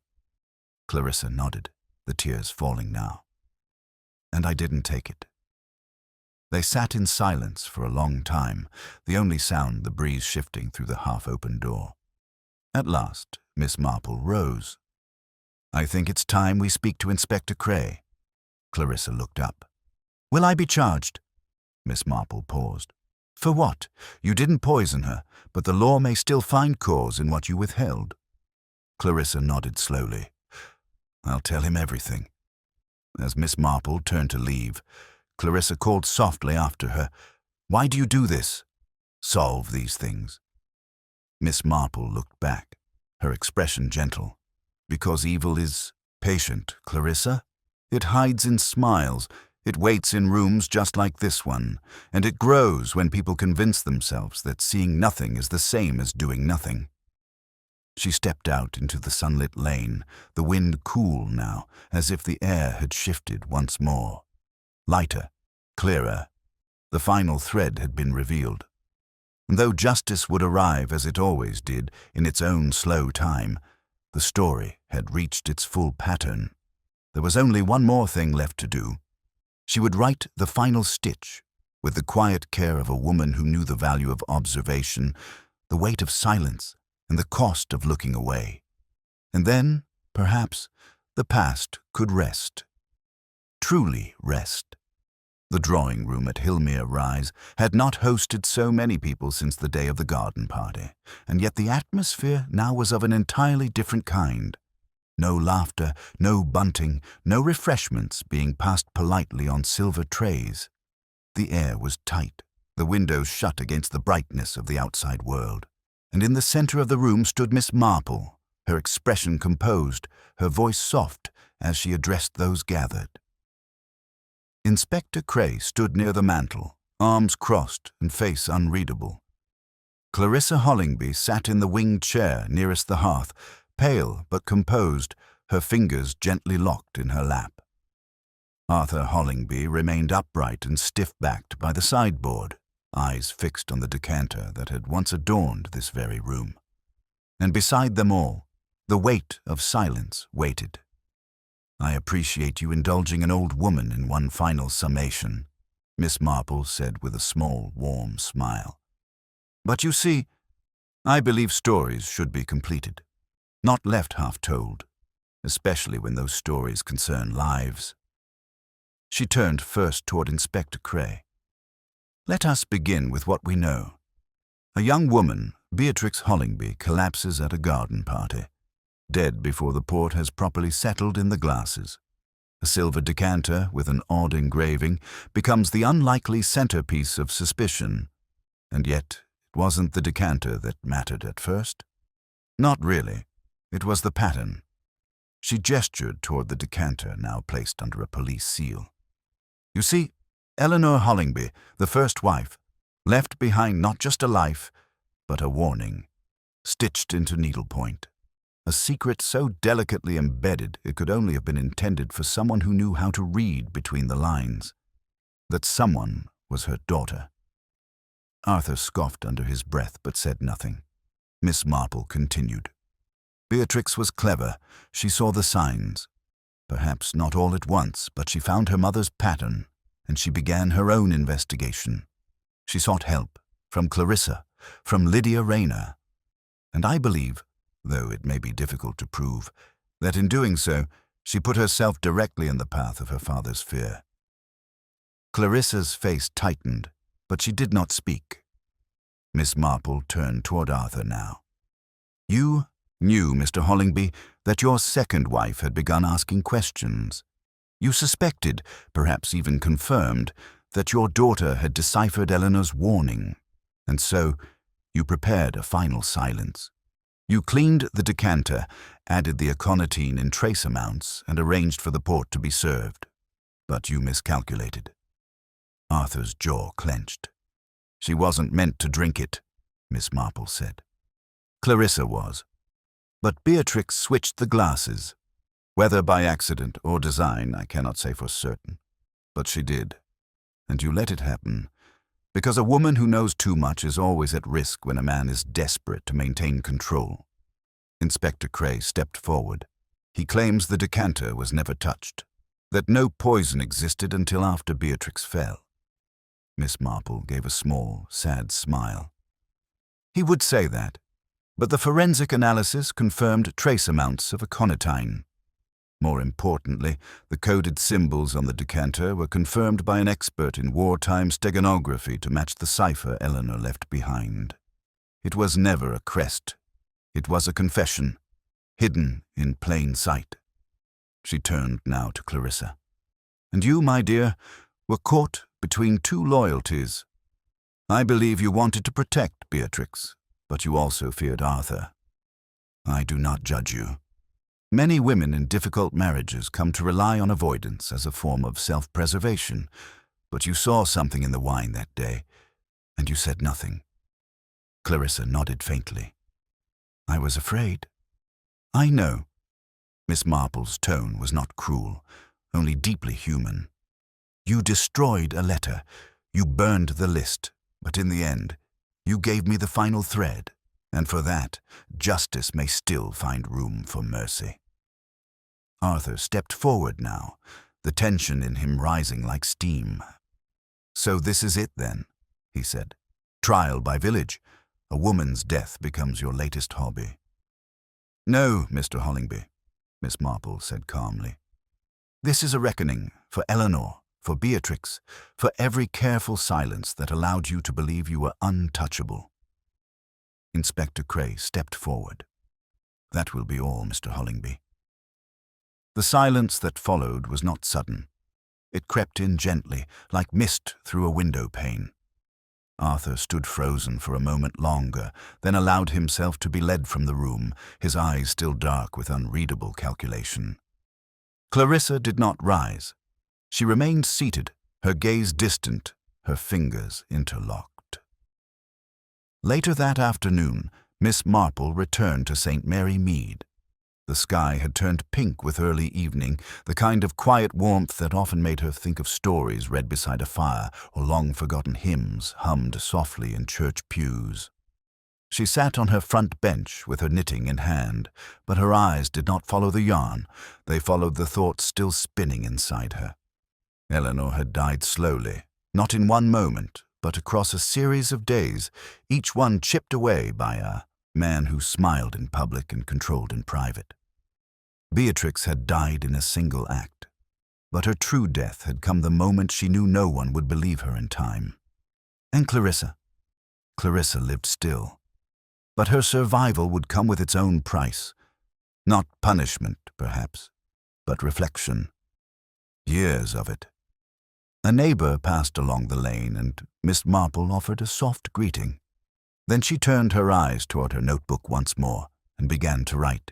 Clarissa nodded, the tears falling now. "And I didn't take it." They sat in silence for a long time, the only sound the breeze shifting through the half-open door. At last, Miss Marple rose. "I think it's time we speak to Inspector Cray." Clarissa looked up. "Will I be charged?" Miss Marple paused. "For what? You didn't poison her, but the law may still find cause in what you withheld." Clarissa nodded slowly. "I'll tell him everything." As Miss Marple turned to leave, Clarissa called softly after her, "Why do you do this? Solve these things." Miss Marple looked back, her expression gentle. "Because evil is patient, Clarissa. It hides in smiles. It waits in rooms just like this one, and it grows when people convince themselves that seeing nothing is the same as doing nothing." She stepped out into the sunlit lane, the wind cool now, as if the air had shifted once more. Lighter, clearer. The final thread had been revealed. And though justice would arrive as it always did, in its own slow time, the story had reached its full pattern. There was only one more thing left to do. She would write the final stitch, with the quiet care of a woman who knew the value of observation, the weight of silence, and the cost of looking away. And then, perhaps, the past could rest. Truly rest. The drawing room at Hillmere Rise had not hosted so many people since the day of the garden party, and yet the atmosphere now was of an entirely different kind. No laughter, no bunting, no refreshments being passed politely on silver trays. The air was tight, the windows shut against the brightness of the outside world. And in the center of the room stood Miss Marple, her expression composed, her voice soft as she addressed those gathered. Inspector Cray stood near the mantel, arms crossed and face unreadable. Clarissa Hollingby sat in the winged chair nearest the hearth, pale but composed, her fingers gently locked in her lap. Arthur Hollingby remained upright and stiff-backed by the sideboard, eyes fixed on the decanter that had once adorned this very room. And beside them all, the weight of silence waited. "I appreciate you indulging an old woman in one final summation," Miss Marple said with a small, warm smile. "But you see, I believe stories should be completed, not left half-told, especially when those stories concern lives." She turned first toward Inspector Cray. "Let us begin with what we know. A young woman, Beatrix Hollingby, collapses at a garden party, dead before the port has properly settled in the glasses. A silver decanter with an odd engraving becomes the unlikely centerpiece of suspicion, and yet it wasn't the decanter that mattered at first. Not really. It was the pattern." She gestured toward the decanter now placed under a police seal. "You see, Eleanor Hollingby, the first wife, left behind not just a life, but a warning, stitched into needlepoint. A secret so delicately embedded it could only have been intended for someone who knew how to read between the lines. That someone was her daughter." Arthur scoffed under his breath but said nothing. Miss Marple continued. "Beatrix was clever. She saw the signs. Perhaps not all at once, but she found her mother's pattern, and she began her own investigation. She sought help from Clarissa, from Lydia Rayner. And I believe, though it may be difficult to prove, that in doing so, she put herself directly in the path of her father's fear." Clarissa's face tightened, but she did not speak. Miss Marple turned toward Arthur now. "You knew, Mr. Hollingby, that your second wife had begun asking questions. You suspected, perhaps even confirmed, that your daughter had deciphered Eleanor's warning, and so you prepared a final silence. You cleaned the decanter, added the aconitine in trace amounts, and arranged for the port to be served. But you miscalculated. Arthur's jaw clenched. She wasn't meant to drink it, Miss Marple said. Clarissa was. But Beatrix switched the glasses. Whether by accident or design, I cannot say for certain. But she did. And you let it happen, because a woman who knows too much is always at risk when a man is desperate to maintain control. Inspector Cray stepped forward. He claims the decanter was never touched, that no poison existed until after Beatrix fell. Miss Marple gave a small, sad smile. He would say that, but the forensic analysis confirmed trace amounts of aconitine. More importantly, the coded symbols on the decanter were confirmed by an expert in wartime steganography to match the cipher Eleanor left behind. It was never a crest. It was a confession, hidden in plain sight. She turned now to Clarissa. And you, my dear, were caught between two loyalties. I believe you wanted to protect Beatrix, but you also feared Arthur. I do not judge you. Many women in difficult marriages come to rely on avoidance as a form of self-preservation, but you saw something in the wine that day, and you said nothing. Clarissa nodded faintly. I was afraid. I know. Miss Marple's tone was not cruel, only deeply human. You destroyed a letter. You burned the list, but in the end, you gave me the final thread, and for that, justice may still find room for mercy. Arthur stepped forward now, the tension in him rising like steam. So this is it then, he said. Trial by village. A woman's death becomes your latest hobby. No, Mr. Hollingby, Miss Marple said calmly. This is a reckoning for Eleanor, for Beatrix, for every careful silence that allowed you to believe you were untouchable. Inspector Cray stepped forward. That will be all, Mr. Hollingby. The silence that followed was not sudden. It crept in gently, like mist through a window pane. Arthur stood frozen for a moment longer, then allowed himself to be led from the room, his eyes still dark with unreadable calculation. Clarissa did not rise. She remained seated, her gaze distant, her fingers interlocked. Later that afternoon, Miss Marple returned to St. Mary Mead. The sky had turned pink with early evening, the kind of quiet warmth that often made her think of stories read beside a fire or long-forgotten hymns hummed softly in church pews. She sat on her front bench with her knitting in hand, but her eyes did not follow the yarn. They followed the thoughts still spinning inside her. Eleanor had died slowly, not in one moment, but across a series of days, each one chipped away by a man who smiled in public and controlled in private. Beatrix had died in a single act, but her true death had come the moment she knew no one would believe her in time. And Clarissa? Clarissa lived still, but her survival would come with its own price. Not punishment, perhaps, but reflection. Years of it. A neighbor passed along the lane, and Miss Marple offered a soft greeting. Then she turned her eyes toward her notebook once more and began to write.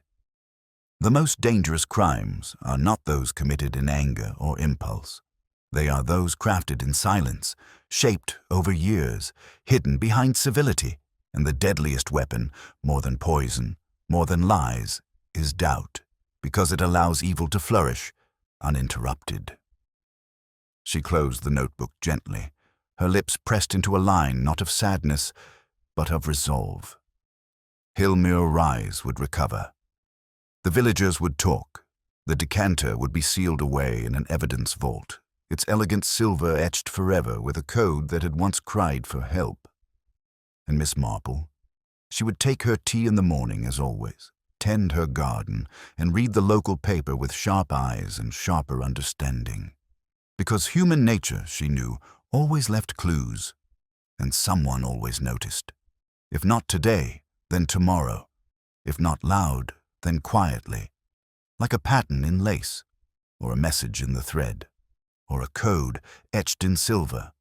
The most dangerous crimes are not those committed in anger or impulse. They are those crafted in silence, shaped over years, hidden behind civility, and the deadliest weapon, more than poison, more than lies, is doubt, because it allows evil to flourish, uninterrupted. She closed the notebook gently, her lips pressed into a line not of sadness, but of resolve. Hillmere Rise would recover. The villagers would talk. The decanter would be sealed away in an evidence vault, its elegant silver etched forever with a code that had once cried for help. And Miss Marple, she would take her tea in the morning as always, tend her garden, and read the local paper with sharp eyes and sharper understanding. Because human nature, she knew, always left clues, and someone always noticed. If not today, then tomorrow. If not loud, then quietly, like a pattern in lace, or a message in the thread, or a code etched in silver.